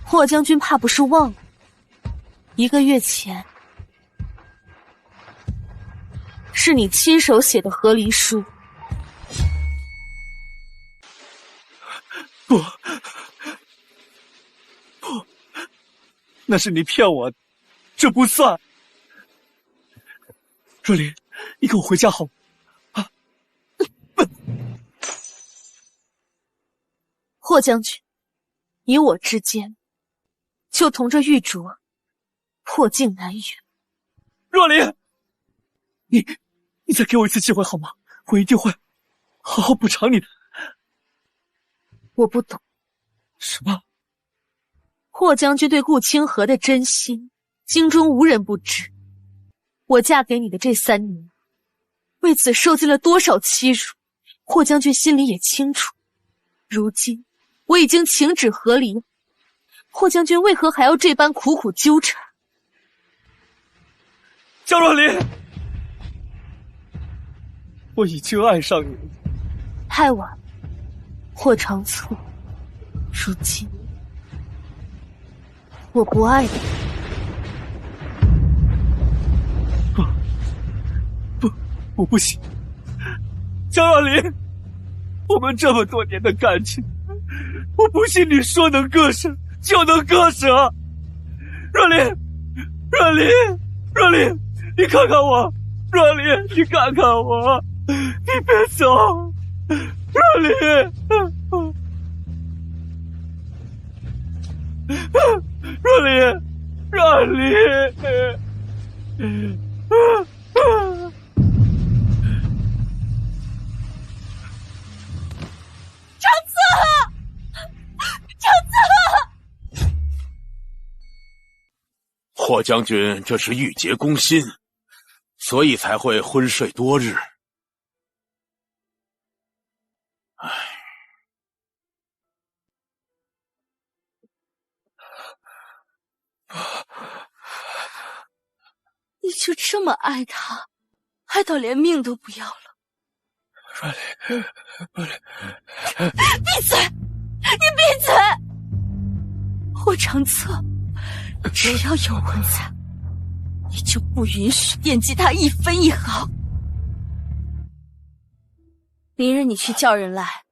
霍将军怕不是忘了，1个月前是你亲手写的和离书。不，那是你骗我的，这不算。若离，你跟我回家好吗？霍将军，你我之间就同这玉镯，破镜难圆。若离，你再给我一次机会好吗？我一定会好好补偿你的。我不懂。什么？霍将军对顾清河的真心，京中无人不知。我嫁给你的这3年，为此受尽了多少欺辱，霍将军心里也清楚。如今我已经请旨和离，霍将军为何还要这般苦苦纠缠？江若离，我已经爱上你了。太晚了，霍长策，如今我不爱你。我不行，江若离，我们这么多年的感情，我不信你说能割舍就能割舍。若离，你看看我，若离，你看看我，你别走，若离，若离。霍将军这是郁结攻心，所以才会昏睡多日。唉，你就这么爱他，爱到连命都不要了？若离，闭嘴！你闭嘴！霍长策，只要有文在，你就不允许惦记他一分一毫。明日你去叫人来，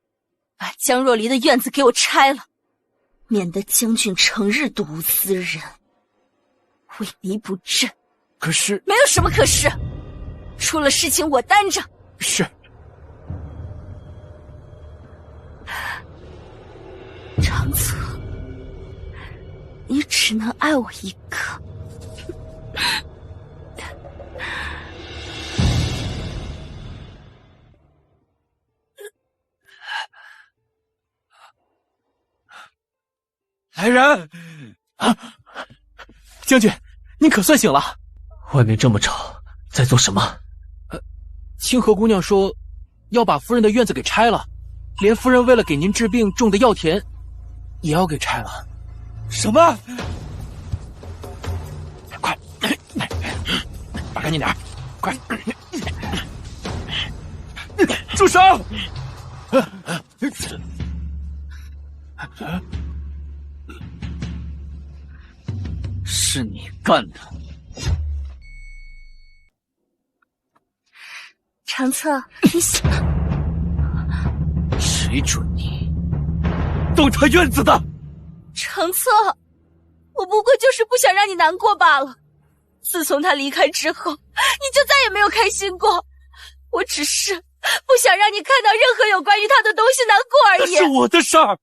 把江若离的院子给我拆了，免得将军成日睹物思人，萎靡不振。可是没有什么可是，出了事情我担着。是。长策，你只能爱我一个。来人！啊，将军，您可算醒了。外面这么吵，在做什么？清河姑娘说，要把夫人的院子给拆了，连夫人为了给您治病种的药田，也要给拆了。什么？快，把干净点，快！住手！是你干的。长策，你醒了。谁准你动他院子的？长策，我不过就是不想让你难过罢了。自从他离开之后，你就再也没有开心过。我只是不想让你看到任何有关于他的东西难过而已。那是我的事儿。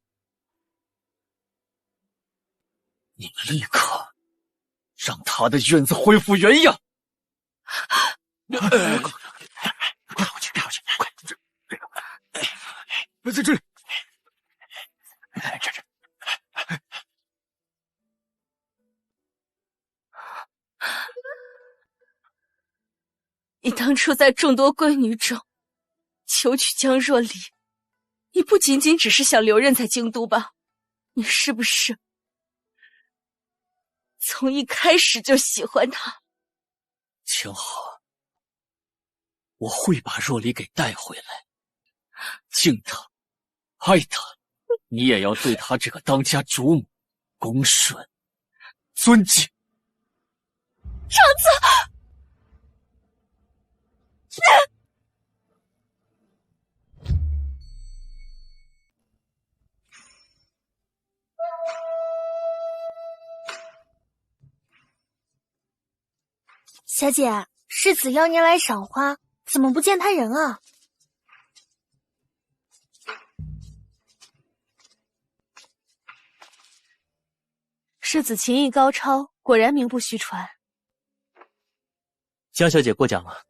你们立刻让他的院子恢复原样。快回去，快回去，快！在这里。这。你当初在众多闺女中求娶江若离，你不仅仅只是想留任在京都吧？你是不是从一开始就喜欢他。清河，我会把若离给带回来，敬她，爱她，你也要对她这个当家主母恭顺、尊敬。长子。小姐，世子邀您来赏花，怎么不见他人啊？世子琴艺高超，果然名不虚传。江小姐过奖了，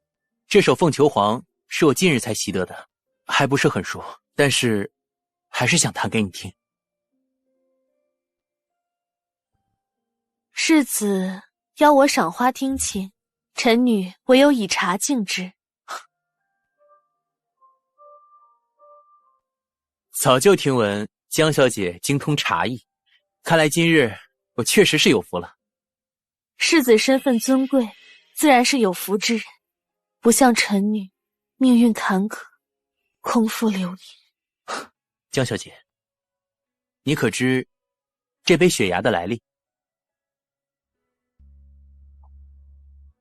这首《凤求凰》是我近日才习得的，还不是很熟，但是还是想弹给你听。世子邀我赏花听琴，臣女唯有以茶敬之。早就听闻江小姐精通茶艺，看来今日我确实是有福了。世子身份尊贵，自然是有福之人，不像臣女，命运坎坷，空腹流连。江小姐，你可知这杯雪芽的来历？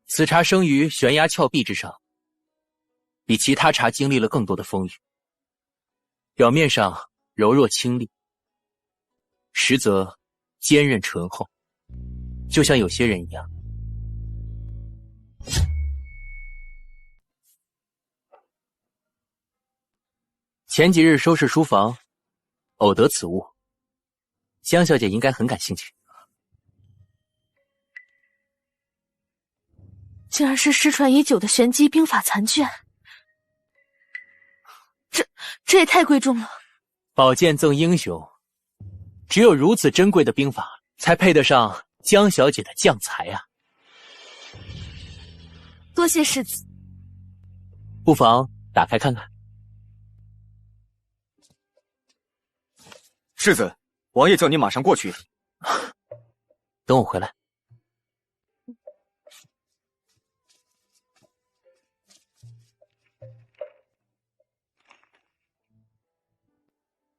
此茶生于悬崖峭壁之上，比其他茶经历了更多的风雨。表面上柔弱清丽，实则坚韧醇厚，就像有些人一样。前几日收拾书房，偶得此物，江小姐应该很感兴趣。竟然是失传已久的玄机兵法残卷，这也太贵重了。宝剑赠英雄，只有如此珍贵的兵法，才配得上江小姐的将才啊！多谢世子，不妨打开看看。世子，王爷叫你马上过去。等我回来。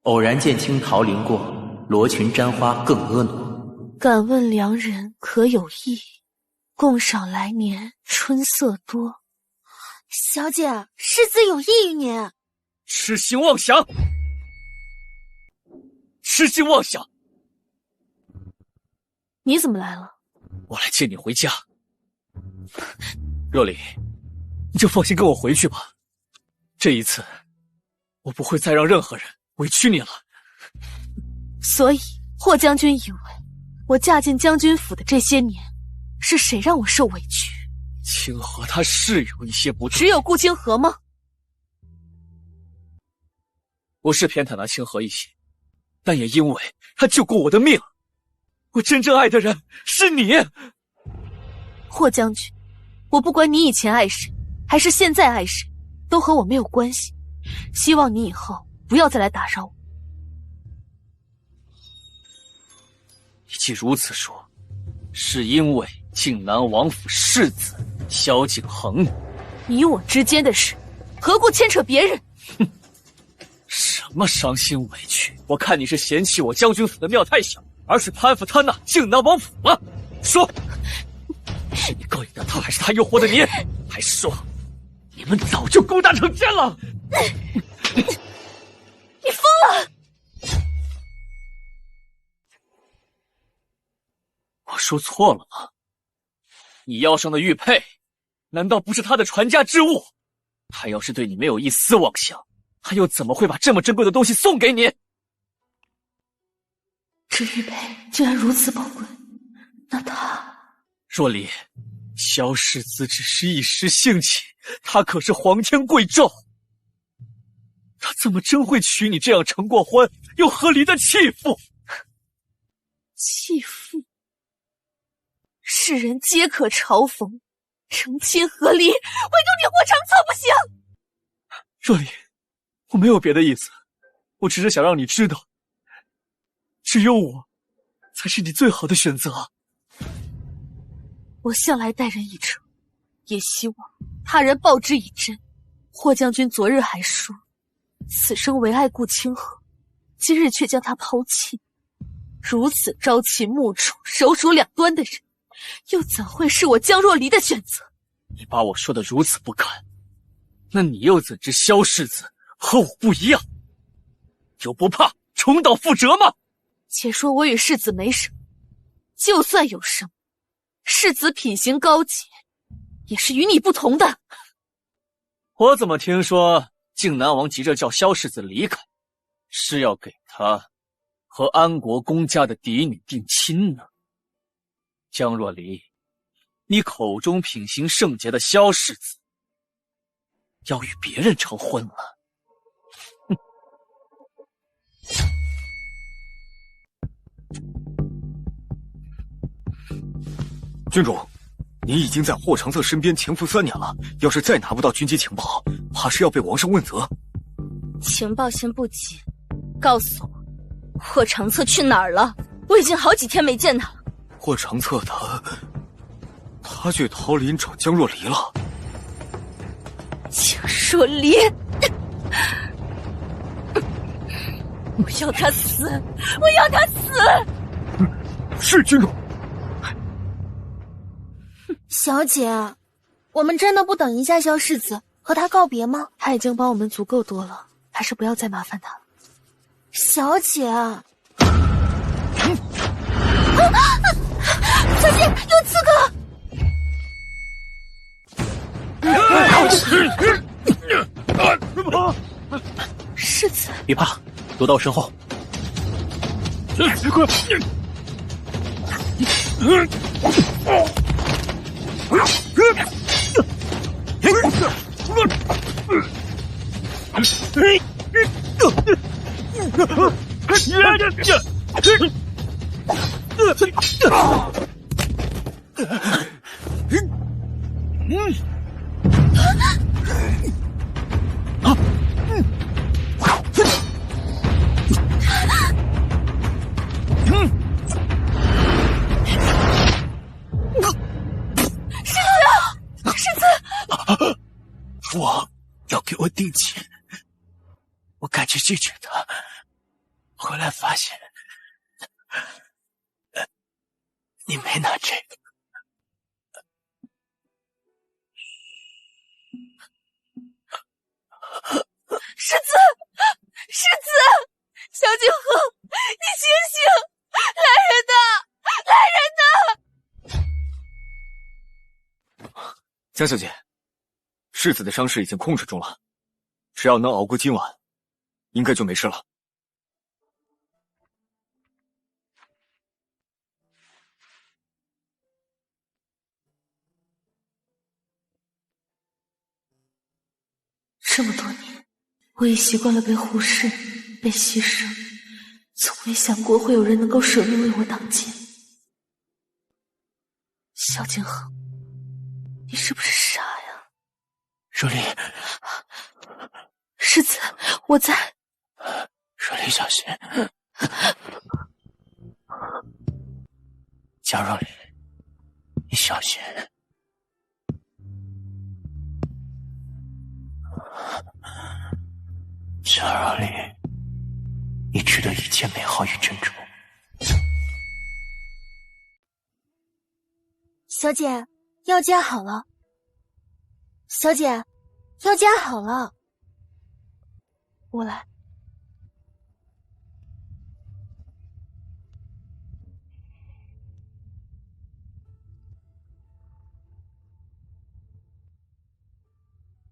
偶然见青桃林过，罗裙沾花更婀娜。敢问良人可有意？共赏来年春色多。小姐，世子有意于您。痴心妄想！痴心妄想！你怎么来了？我来接你回家。若离，你就放心跟我回去吧。这一次，我不会再让任何人委屈你了。所以霍将军以为我嫁进将军府的这些年，是谁让我受委屈？清河他是有一些不对。只有顾清河吗？我是偏袒了清河一些，但也因为他救过我的命。我真正爱的人是你。霍将军，我不管你以前爱谁，还是现在爱谁，都和我没有关系。希望你以后不要再来打扰我。你既如此说，是因为靖南王府世子萧景恒。你我之间的事，何故牵扯别人？哼，什么伤心委屈？我看你是嫌弃我将军府的庙太小，而是攀附他那靖南王府了。说，是你勾引的他，还是他诱惑的你？还是说，你们早就勾搭成奸了？你疯了！我说错了吗？你腰上的玉佩，难道不是他的传家之物？他要是对你没有一丝妄想，他又怎么会把这么珍贵的东西送给你？这玉佩竟然如此宝贵，那他……若离，萧世子只是一时兴起，他可是皇天贵胄，他怎么真会娶你这样成过婚又和离的弃妇？弃妇？世人皆可嘲讽，成亲和离，唯独你霍长策不行。若离，我没有别的意思，我只是想让你知道，只有我才是你最好的选择。我向来待人以诚，也希望他人报之以真。霍将军昨日还说，此生唯爱顾清河，今日却将他抛弃。如此朝秦暮楚、手鼠两端的人，又怎会是我江若离的选择？你把我说的如此不堪，那你又怎知萧世子和我不一样？就不怕重蹈覆辙吗？且说我与世子没什么，就算有什么，世子品行高洁，也是与你不同的。我怎么听说靖南王急着叫萧世子离开，是要给他和安国公家的嫡女定亲呢？江若离，你口中品行圣洁的萧世子，要与别人成婚了？郡主，您已经在霍长策身边潜伏3年了，要是再拿不到军机情报，怕是要被王上问责。情报先不急，告诉我，霍长策去哪儿了？我已经好几天没见他了。霍长策他去桃林找江若离了。江若离，我要他死！我要他死！是郡主。小姐，我们真的不等一下萧世子和他告别吗？他已经帮我们足够多了，还是不要再麻烦他了。小姐，小姐有刺客！世子，别怕，躲到身后。王要给我定亲，我赶去拒绝他，回来发现你没拿这个。世子，世子，萧景和，你醒醒！来人呐，来人呐！江小姐，世子的伤势已经控制住了，只要能熬过今晚，应该就没事了。这么多年，我已习惯了被忽视、被牺牲，从未想过会有人能够舍命为我挡箭。萧景和，你是不是傻呀？若离，世子，我在。若离小心。江若离，你小心。江若离，你值得一切美好与珍重。小姐，药加好了。小姐，药加好了。我来。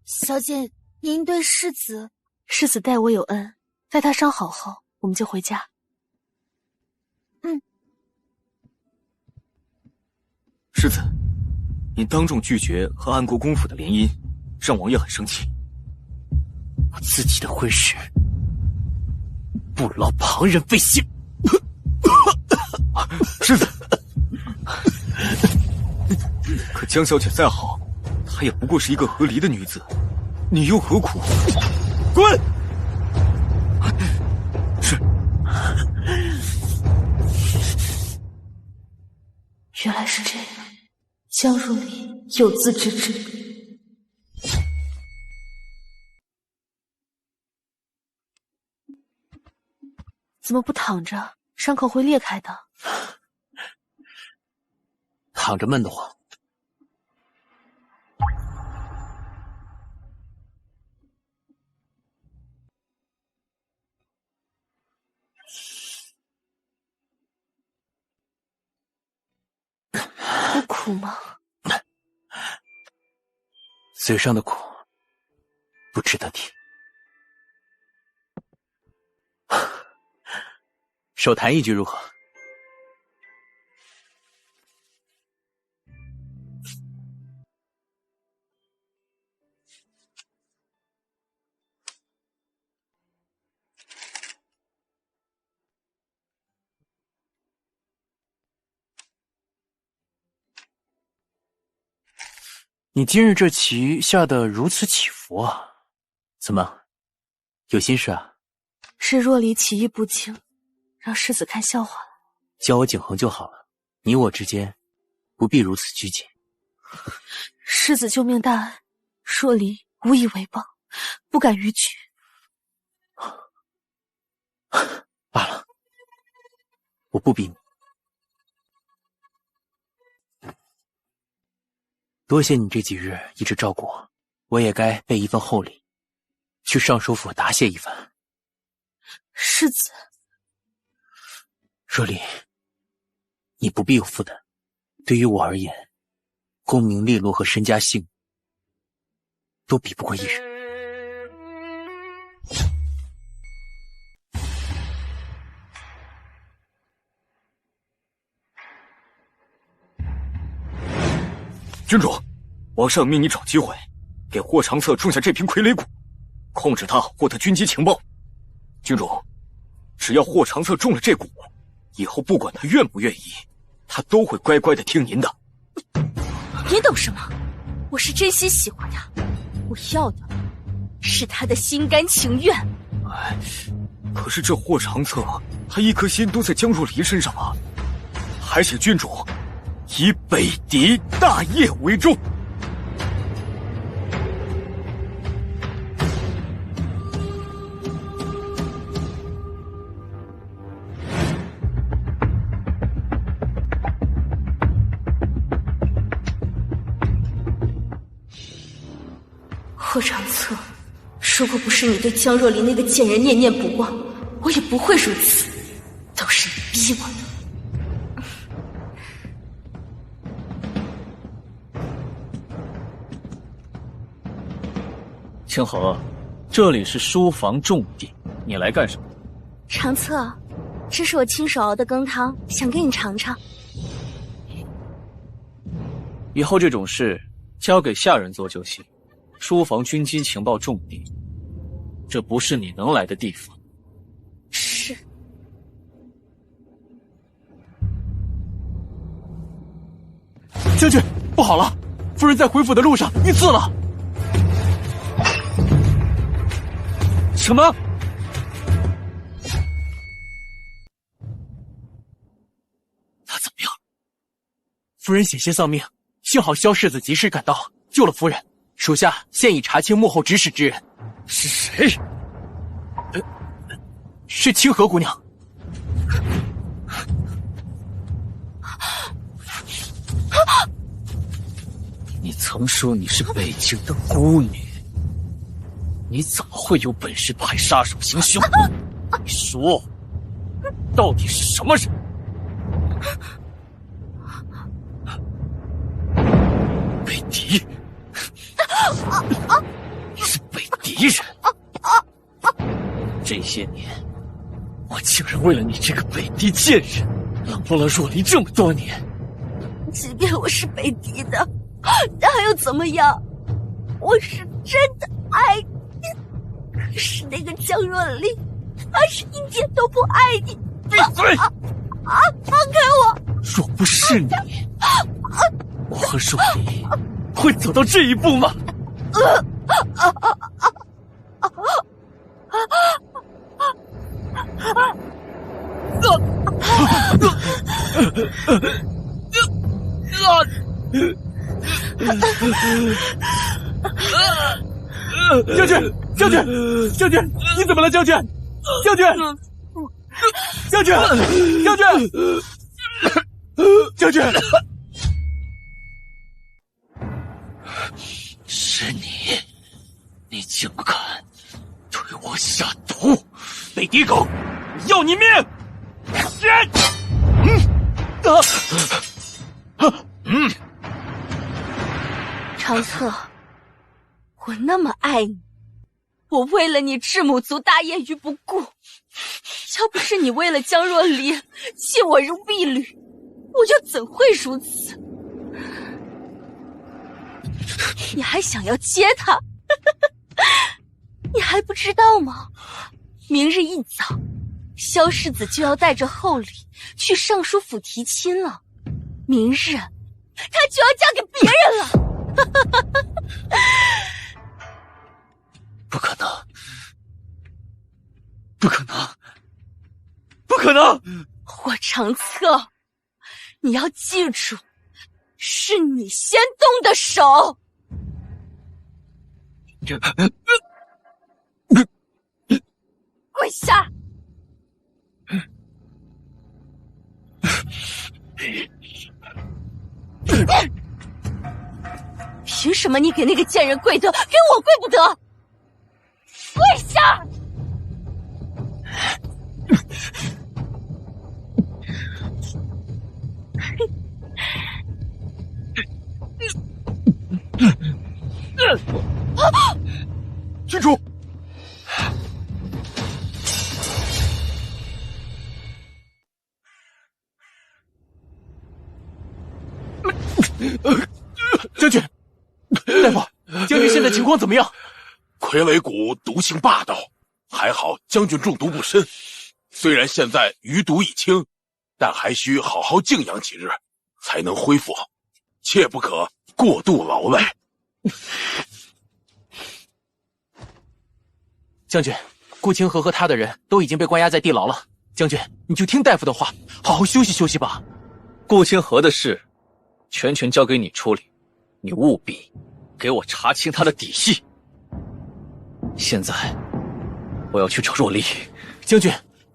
小姐，您对世子待我有恩，待他伤好后，我们就回家。世子，你当众拒绝和安国公府的联姻，让王爷很生气。我自己的婚事，不劳旁人费心。世子，可江小姐再好，她也不过是一个和离的女子，你又何苦？滚！是。原来是这样。江若离有自知之明。怎么不躺着？伤口会裂开的。躺着闷得慌。不苦吗？嘴上的苦不值得提。手弹一局如何？你今日这棋下得如此起伏啊，怎么，有心事啊？是若离棋艺不精，让世子看笑话了。教我景衡就好了，你我之间不必如此拘谨。世子救命大恩，若离无以为报，不敢逾矩。罢了，我不逼你。多谢你这几日一直照顾我，我也该备一份厚礼，去尚书府答谢一番。世子，若离，你不必有负担。对于我而言，功名利落和身家性命都比不过一人。君主，王上命你找机会，给霍长策种下这瓶傀儡谷，控制他获得军机情报。君主，只要霍长策中了这蛊，以后不管他愿不愿意，他都会乖乖的听您的。你懂什么？我是真心喜欢他，我要的是他的心甘情愿。哎，可是这霍长策，他一颗心都在江若离身上啊！还请君主以北狄大业为重。霍长策，如果不是你对江若离那个贱人念念不忘，我也不会如此，都是你逼我的。清河，这里是书房重地，你来干什么？长策，这是我亲手熬的羹汤，想给你尝尝。以后这种事交给下人做就行。书房军机情报重地，这不是你能来的地方。是。将军，不好了！夫人在回府的路上遇刺了。什么？他怎么样？夫人险些丧命，幸好萧世子及时赶到，救了夫人。属下现已查清幕后指使之人。是谁？是清河姑娘。你曾说你是北京的孤女，你怎么会有本事派杀手行凶？你说，到底是什么人？北狄，你是北狄人。这些年，我竟然为了你这个北狄贱人，冷落了若离这么多年。即便我是北狄的，那又怎么样？我是真的爱你。可是那个江若离，他是一点都不爱你。闭嘴！放开我！若不是你，我和若离会走到这一步吗？将军，将军，将军，你怎么了，将军？将军，将军，将军，将军，是你，你竟敢对我下毒！北狄狗，要你命！长策，我那么爱你，我为了你置母族大业于不顾。要不是你为了江若离弃我如婢女，我又怎会如此？你还想要接他？你还不知道吗？明日一早，萧世子就要带着厚礼去尚书府提亲了。明日，他就要嫁给别人了。不可能！不可能！不可能！霍长策，你要记住，是你先动的手。跪下！凭什么你给那个贱人跪得，给我跪不得？跪下！郡主，将军，大夫，将军现在情况怎么样？傀儡蛊毒性霸道，还好将军中毒不深。虽然现在余毒已清，但还需好好静养几日，才能恢复，切不可过度劳累。将军，顾清河和他的人都已经被关押在地牢了。将军，你就听大夫的话，好好休息休息吧。顾清河的事，全交给你处理，你务必给我查清他的底细。现在，我要去找若离。将军，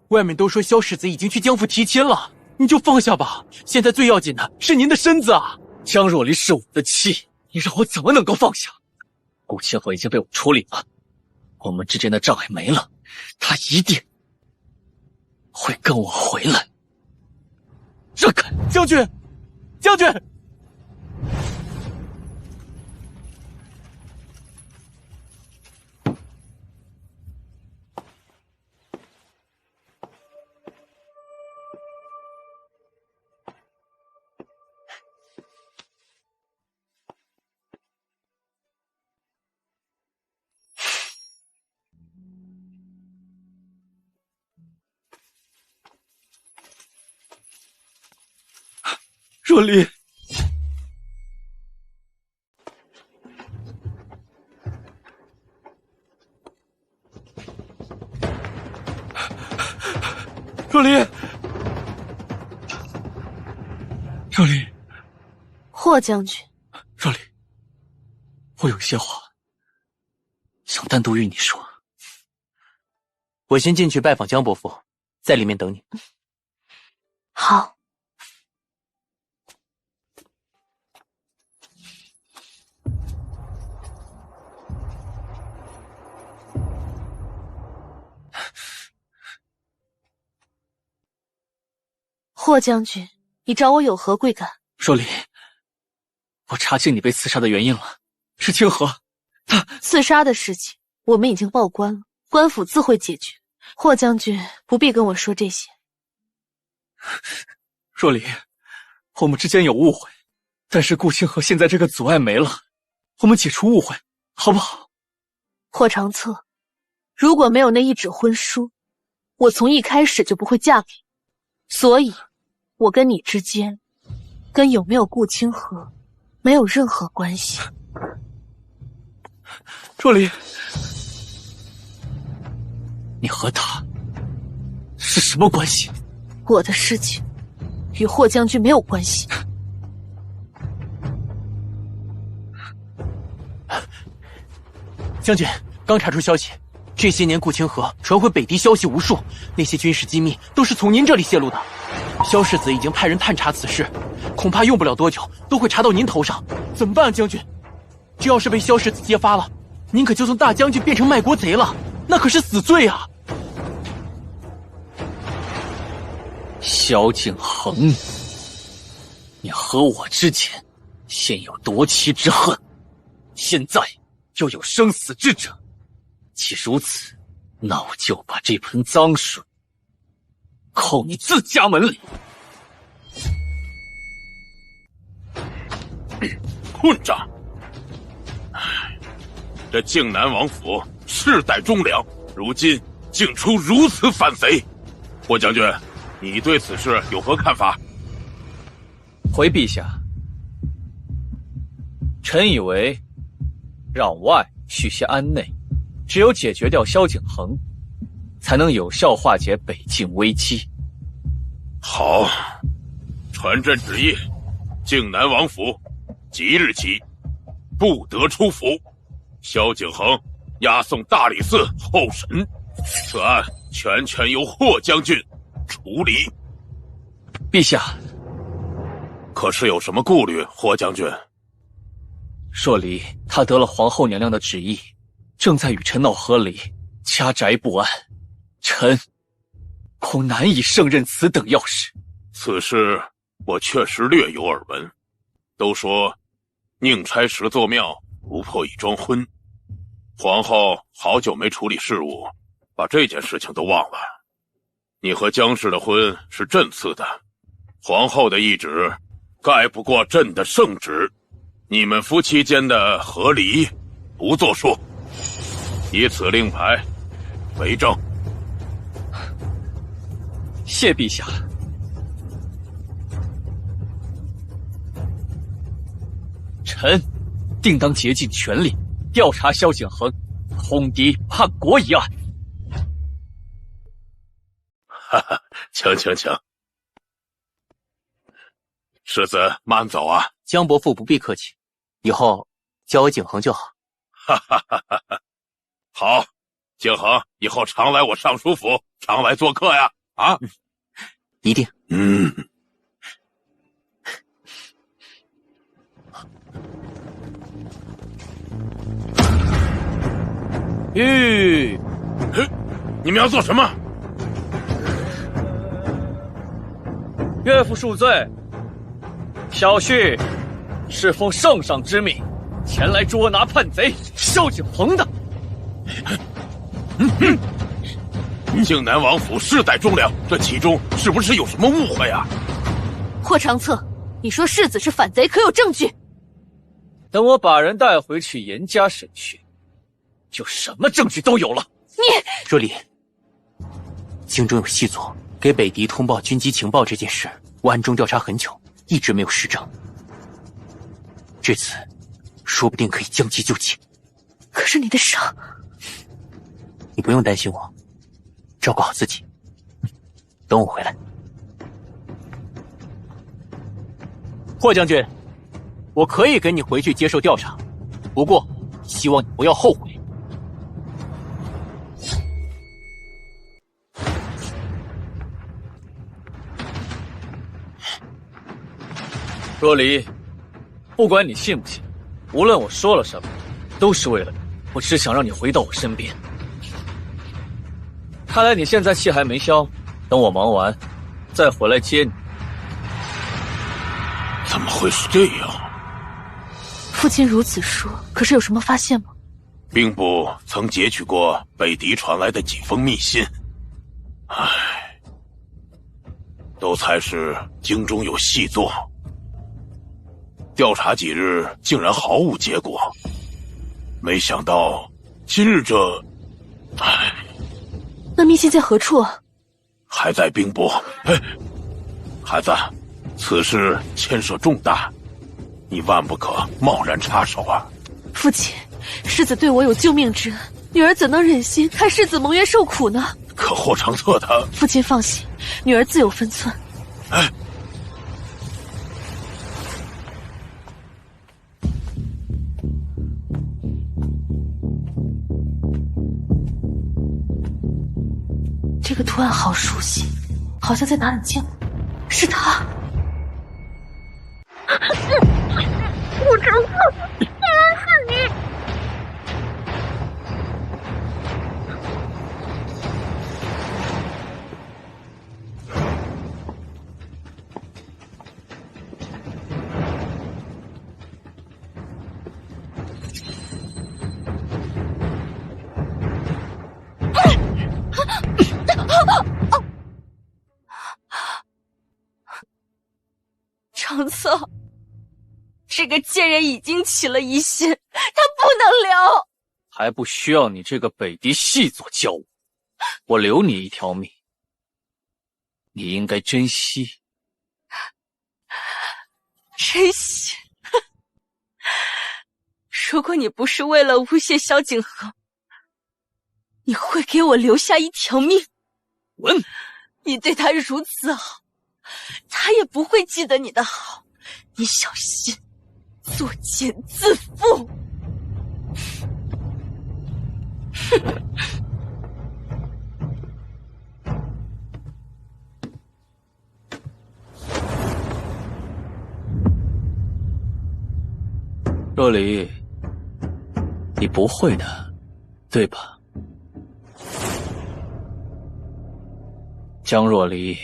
外面都说萧世子已经去江府提亲了，你就放下吧。现在最要紧的是您的身子啊！江若离是我的妻，你让我怎么能够放下？顾清河已经被我处理了，我们之间的障碍没了，他一定会跟我回来。让开！将军，将军！若离，若离，若离，霍将军，若离，我有些话想单独与你说。我先进去拜访江伯父，在里面等你。好。霍将军，你找我有何贵干？若离，我查清你被刺杀的原因了，是清河，他刺杀的事情我们已经报官了，官府自会解决。霍将军不必跟我说这些。若离，我们之间有误会，但是顾清河现在这个阻碍没了，我们解除误会，好不好？霍长策，如果没有那一纸婚书，我从一开始就不会嫁给你，所以我跟你之间跟有没有顾清河没有任何关系。若离，你和他是什么关系？我的事情与霍将军没有关系。将军，刚查出消息，这些年顾清河传回北狄消息无数，那些军事机密都是从您这里泄露的。萧世子已经派人探查此事，恐怕用不了多久都会查到您头上。怎么办，将军？这要是被萧世子揭发了，您可就从大将军变成卖国贼了，那可是死罪啊！萧敬恒，你和我之间先有夺妻之恨，现在又有生死之者。既如此，那我就把这盆脏水扣你自家门里。混账！这靖南王府世代忠良，如今竟出如此反贼。霍将军，你对此事有何看法？回陛下，臣以为攘外续些安内，只有解决掉萧景恒，才能有效化解北境危机。好，传朕旨意，靖南王府即日起不得出府，萧景恒押送大理寺候审，此案全由霍将军处理。陛下，可是有什么顾虑，霍将军？若离他得了皇后娘娘的旨意，正在与臣闹和离，家宅不安，臣恐难以胜任此等要事。此事我确实略有耳闻，都说宁拆十座庙，不破一桩婚。皇后好久没处理事务，把这件事情都忘了。你和江氏的婚是朕赐的，皇后的懿旨盖不过朕的圣旨，你们夫妻间的和离不作数，以此令牌为证。谢陛下。臣定当竭尽全力调查萧景恒通敌叛国一案。哈哈，请。世子慢走啊。江伯父不必客气，以后叫我景恒就好。哈哈哈哈哈！好，景恒以后常来我尚书府，常来做客呀！啊，一定。你们要做什么？岳父恕罪，小婿是奉圣上之命前来捉拿叛贼萧景恒的。靖南王府世代忠良，这其中是不是有什么误会啊？霍长策，你说世子是反贼，可有证据？等我把人带回去严加审讯，就什么证据都有了。若离，京中有细作给北狄通报军机情报这件事，我暗中调查很久，一直没有实证。这次说不定可以将计就计。可是你的伤，你不用担心我，照顾好自己。等我回来。霍将军，我可以跟你回去接受调查，不过希望你不要后悔。若离，不管你信不信，无论我说了什么，都是为了你。我只想让你回到我身边。看来你现在气还没消，等我忙完，再回来接你。怎么会是这样？父亲如此说，可是有什么发现吗？兵部曾截取过北狄传来的几封密信，都猜是京中有细作。调查几日，竟然毫无结果。没想到今日这……那密信在何处啊？还在兵部。孩子，此事牵涉重大，你万不可贸然插手啊！父亲，世子对我有救命之恩，女儿怎能忍心看世子蒙冤受苦呢？可霍长策他……父亲放心，女儿自有分寸。这个图案好熟悉，好像在哪里见过。是他！顾长策，冤死你！长策，这个贱人已经起了疑心，他不能留。还不需要你这个北狄细作教我，我留你一条命，你应该珍惜。珍惜？如果你不是为了诬陷萧景恒，你会给我留下一条命？滚！你对他如此好，他也不会记得你的好，你小心作茧自缚。若离，你不会的，对吧？江若离，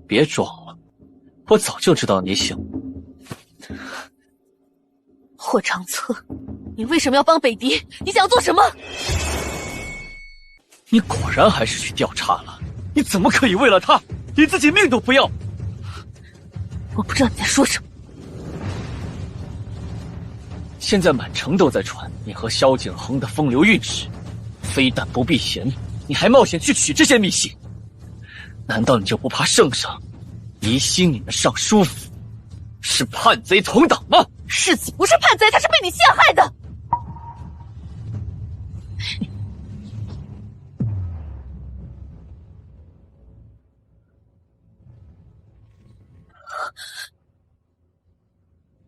别装了，我早就知道你想。霍长策，你为什么要帮北狄？你想要做什么？你果然还是去调查了？你怎么可以为了他，连自己命都不要？我不知道你在说什么。现在满城都在传你和萧景恒的风流韵事，非但不避嫌，你还冒险去取这些密信。难道你就不怕圣上疑心你们尚书府是叛贼同党吗？世子不是叛贼，他是被你陷害的。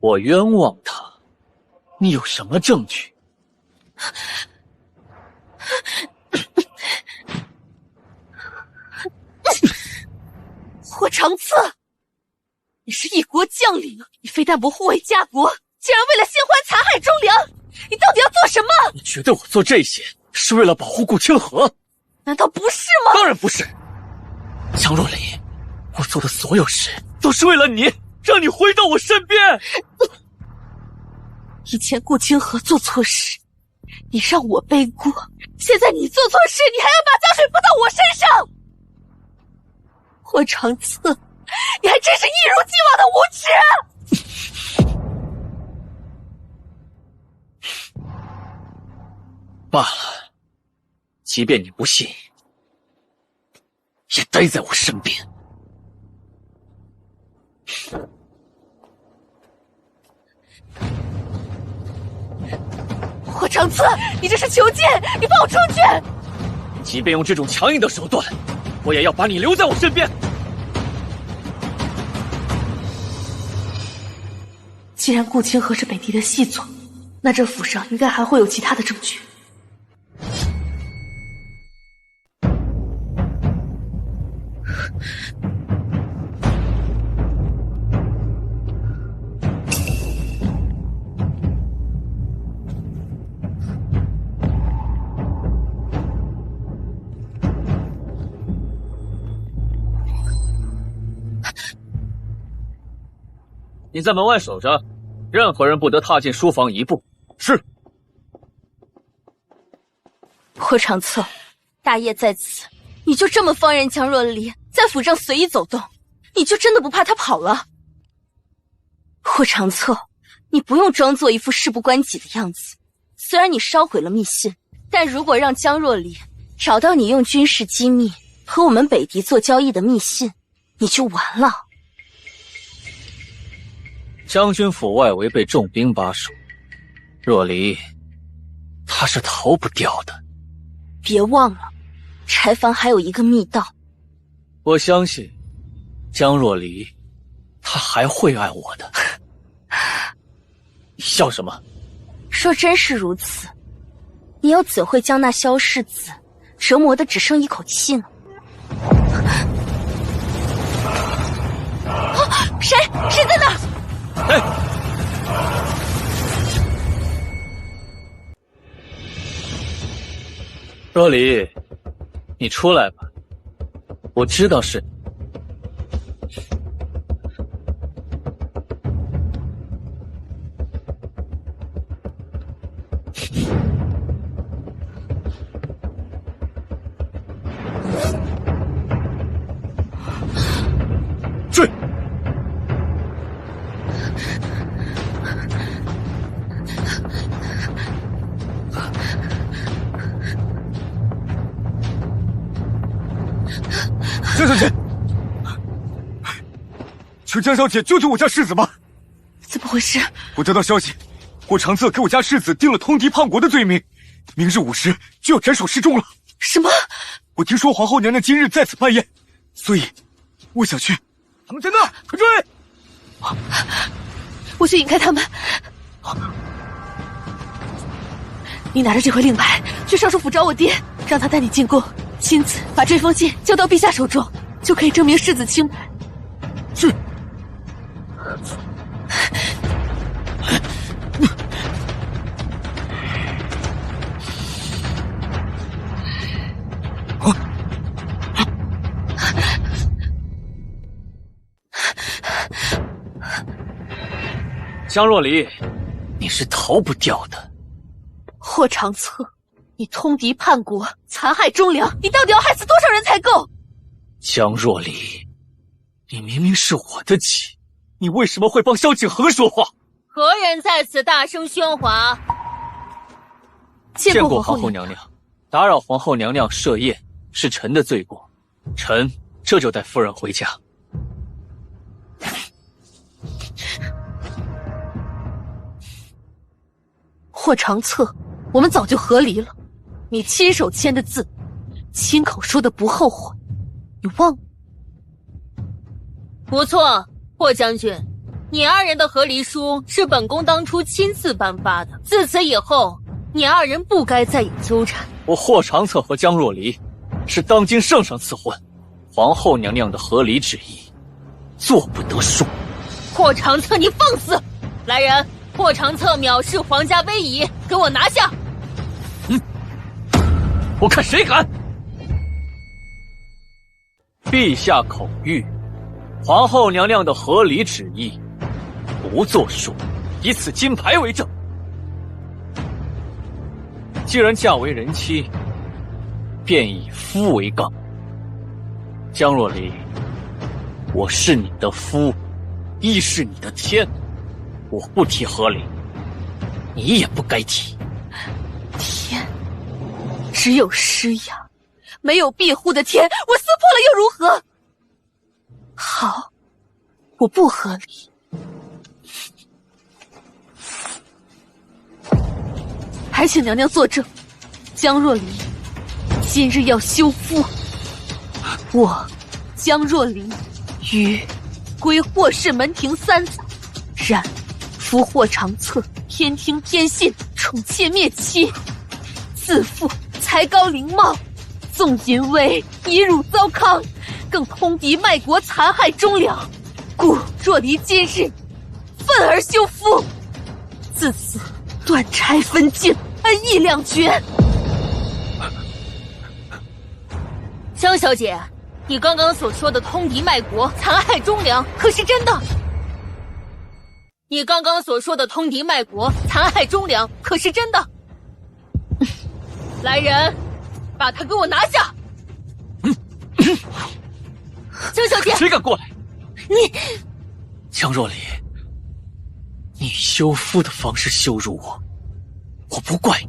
我冤枉他，你有什么证据？霍长策，你是一国将领，你非但不护卫家国，竟然为了新欢残害忠良，你到底要做什么？你觉得我做这些是为了保护顾清河？难道不是吗？当然不是。江若离，我做的所有事都是为了你，让你回到我身边。以前顾清河做错事，你让我背锅，现在你做错事，你还要把江水泼到我身上。霍长策，你还真是一如既往的无耻！罢了，即便你不信，也待在我身边。霍长策，你这是囚禁！你放我出去！即便用这种强硬的手段，我也要把你留在我身边。既然顾清河是北狄的细作，那这府上应该还会有其他的证据。你在门外守着，任何人不得踏进书房一步。是。霍长策，大业在此，你就这么放任江若离在府上随意走动，你就真的不怕他跑了？霍长策，你不用装作一副事不关己的样子。虽然你烧毁了密信，但如果让江若离找到你用军事机密和我们北狄做交易的密信，你就完了。将军府外围被重兵把守，若离他是逃不掉的。别忘了，柴房还有一个密道。我相信江若离他还会爱我的。你笑什么？若真是如此，你又怎会将那萧世子折磨的只剩一口气呢？谁在那儿？哎，若离，你出来吧，我知道是你。追！江小姐，求江小姐救救我家世子吧！怎么回事？我得到消息，霍长策给我家世子定了通敌叛国的罪名，明日5时就要斩首示众了。什么？我听说皇后娘娘今日在此办宴，所以我想去。他们在那，快追！我去引开他们。你拿着这块令牌去尚书府找我爹，让他带你进宫，亲自把这封信交到陛下手中，就可以证明世子清白。是。江若离，你是逃不掉的。霍长策，你通敌叛国，残害忠良，你到底要害死多少人才够？江若离，你明明是我的妻，你为什么会帮萧景恒说话？何人在此大声喧哗？见过皇后娘娘，打扰皇后娘娘设宴是臣的罪过，臣这就带夫人回家。霍长策，我们早就和离了。你亲手签的字，亲口说的不后悔，你忘了？不错，霍将军，你二人的和离书是本宫当初亲自颁发的。自此以后，你二人不该再有纠缠。我霍长策和江若离是当今圣上赐婚，皇后娘娘的和离旨意，做不得数。霍长策，你放肆！来人！霍长策藐视皇家威仪，给我拿下！我看谁敢！陛下口谕，皇后娘娘的和离旨意，不作数，以此金牌为证。既然嫁为人妻，便以夫为纲。江若离，我是你的夫，亦是你的天。我不提和离，你也不该提。天，只有施压，没有庇护的天，我撕破了又如何？好，我不和离。还请娘娘作证，江若离今日要休夫，我江若离于归霍氏门庭3载，然夫霍长策偏听偏信，宠妾灭妻，自负才高凌貌，纵淫威，以辱糟糠，更通敌卖国，残害忠良。故若离今日愤而休夫，自此断拆分晋，恩义两绝。江小姐，你刚刚所说的通敌卖国、残害忠良，可是真的？你刚刚所说的通敌卖国、残害忠良，可是真的？来人，把他给我拿下！江小姐，谁敢过来？你，江若离，你以休夫的方式羞辱我，我不怪你，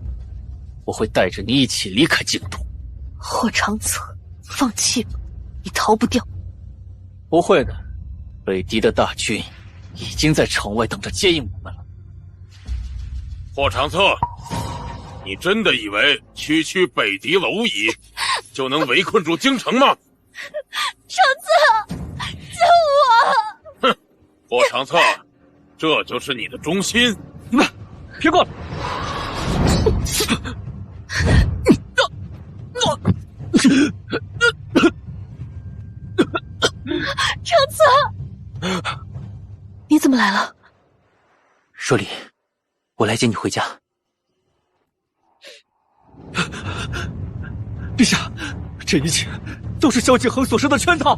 我会带着你一起离开京都。霍长策，放弃吧，你逃不掉。不会的，北狄的大军已经在城外等着接应我们了。霍长策，你真的以为区区北狄蝼蚁就能围困住京城吗？长策，救我！哼，霍长策，这就是你的忠心？别过来！们来了。若离，我来接你回家。陛下，这一切都是萧景恒所设的圈套，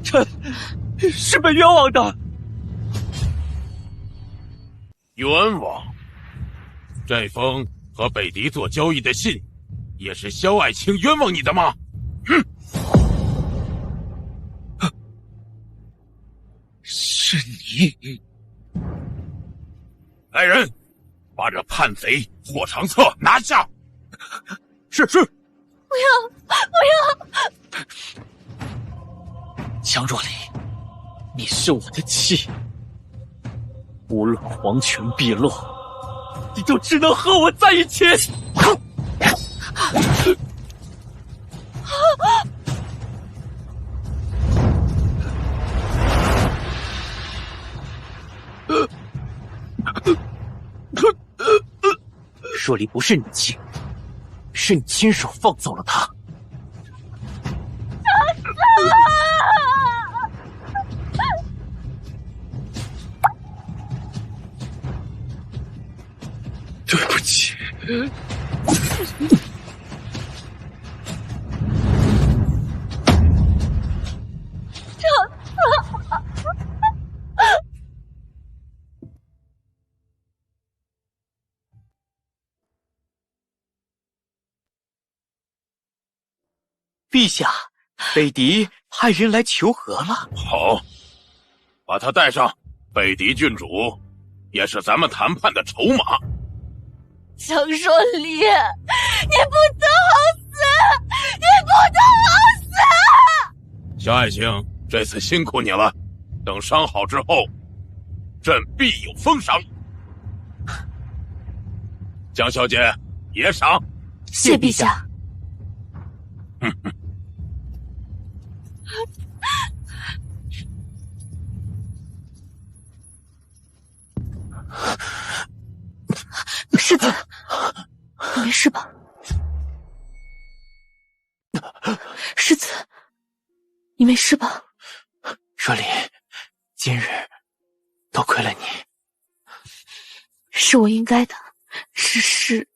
臣是被冤枉的。冤枉？这封和北狄做交易的信，也是萧爱卿冤枉你的吗？哼！是你！来人，把这叛贼霍长策拿下！是。不要！江若离，你是我的妻，无论皇权必落，你就只能和我在一起。若离不是你妻，是你亲手放走了他。对不起。陛下，北狄派人来求和了。好，把他带上。北狄郡主也是咱们谈判的筹码。江若离，你不得好死！你不得好死！萧爱卿，这次辛苦你了。等伤好之后，朕必有封赏。江小姐也赏。谢陛下。世子，你没事吧？世子，你没事吧？若离，今日多亏了你。是我应该的，世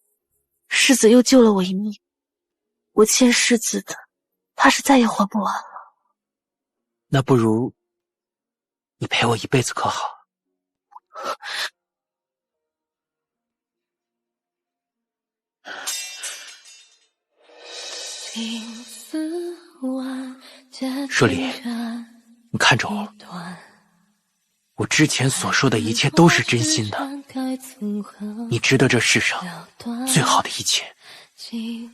子又救了我一命，我欠世子的，怕是再也还不完了。那不如你陪我一辈子可好？若离，你看着我，我之前所说的一切都是真心的，你值得这世上最好的一切。你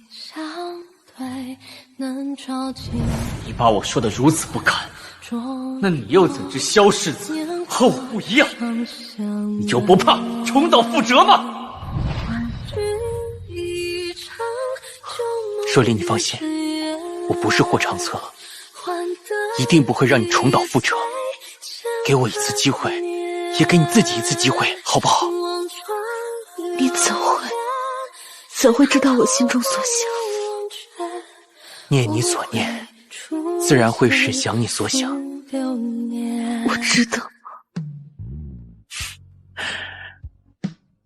把我说的如此不堪，那你又怎知萧世子和我不一样？你就不怕重蹈覆辙吗？若离，你放心，我不是霍长策，一定不会让你重蹈覆辙。给我一次机会，也给你自己一次机会，好不好？你怎会知道我心中所想？念你所念，自然会是想你所想。我值得吗？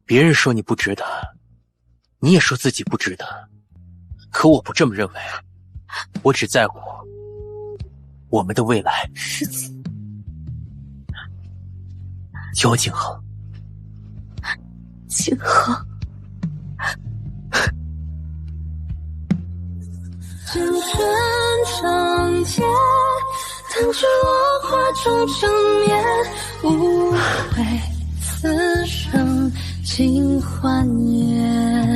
别人说你不值得，你也说自己不值得，可我不这么认为，我只在乎我们的未来。世子，叫我景恒。景恒。阵阵长街，弹去落花中缠绵，无悔此生尽欢颜。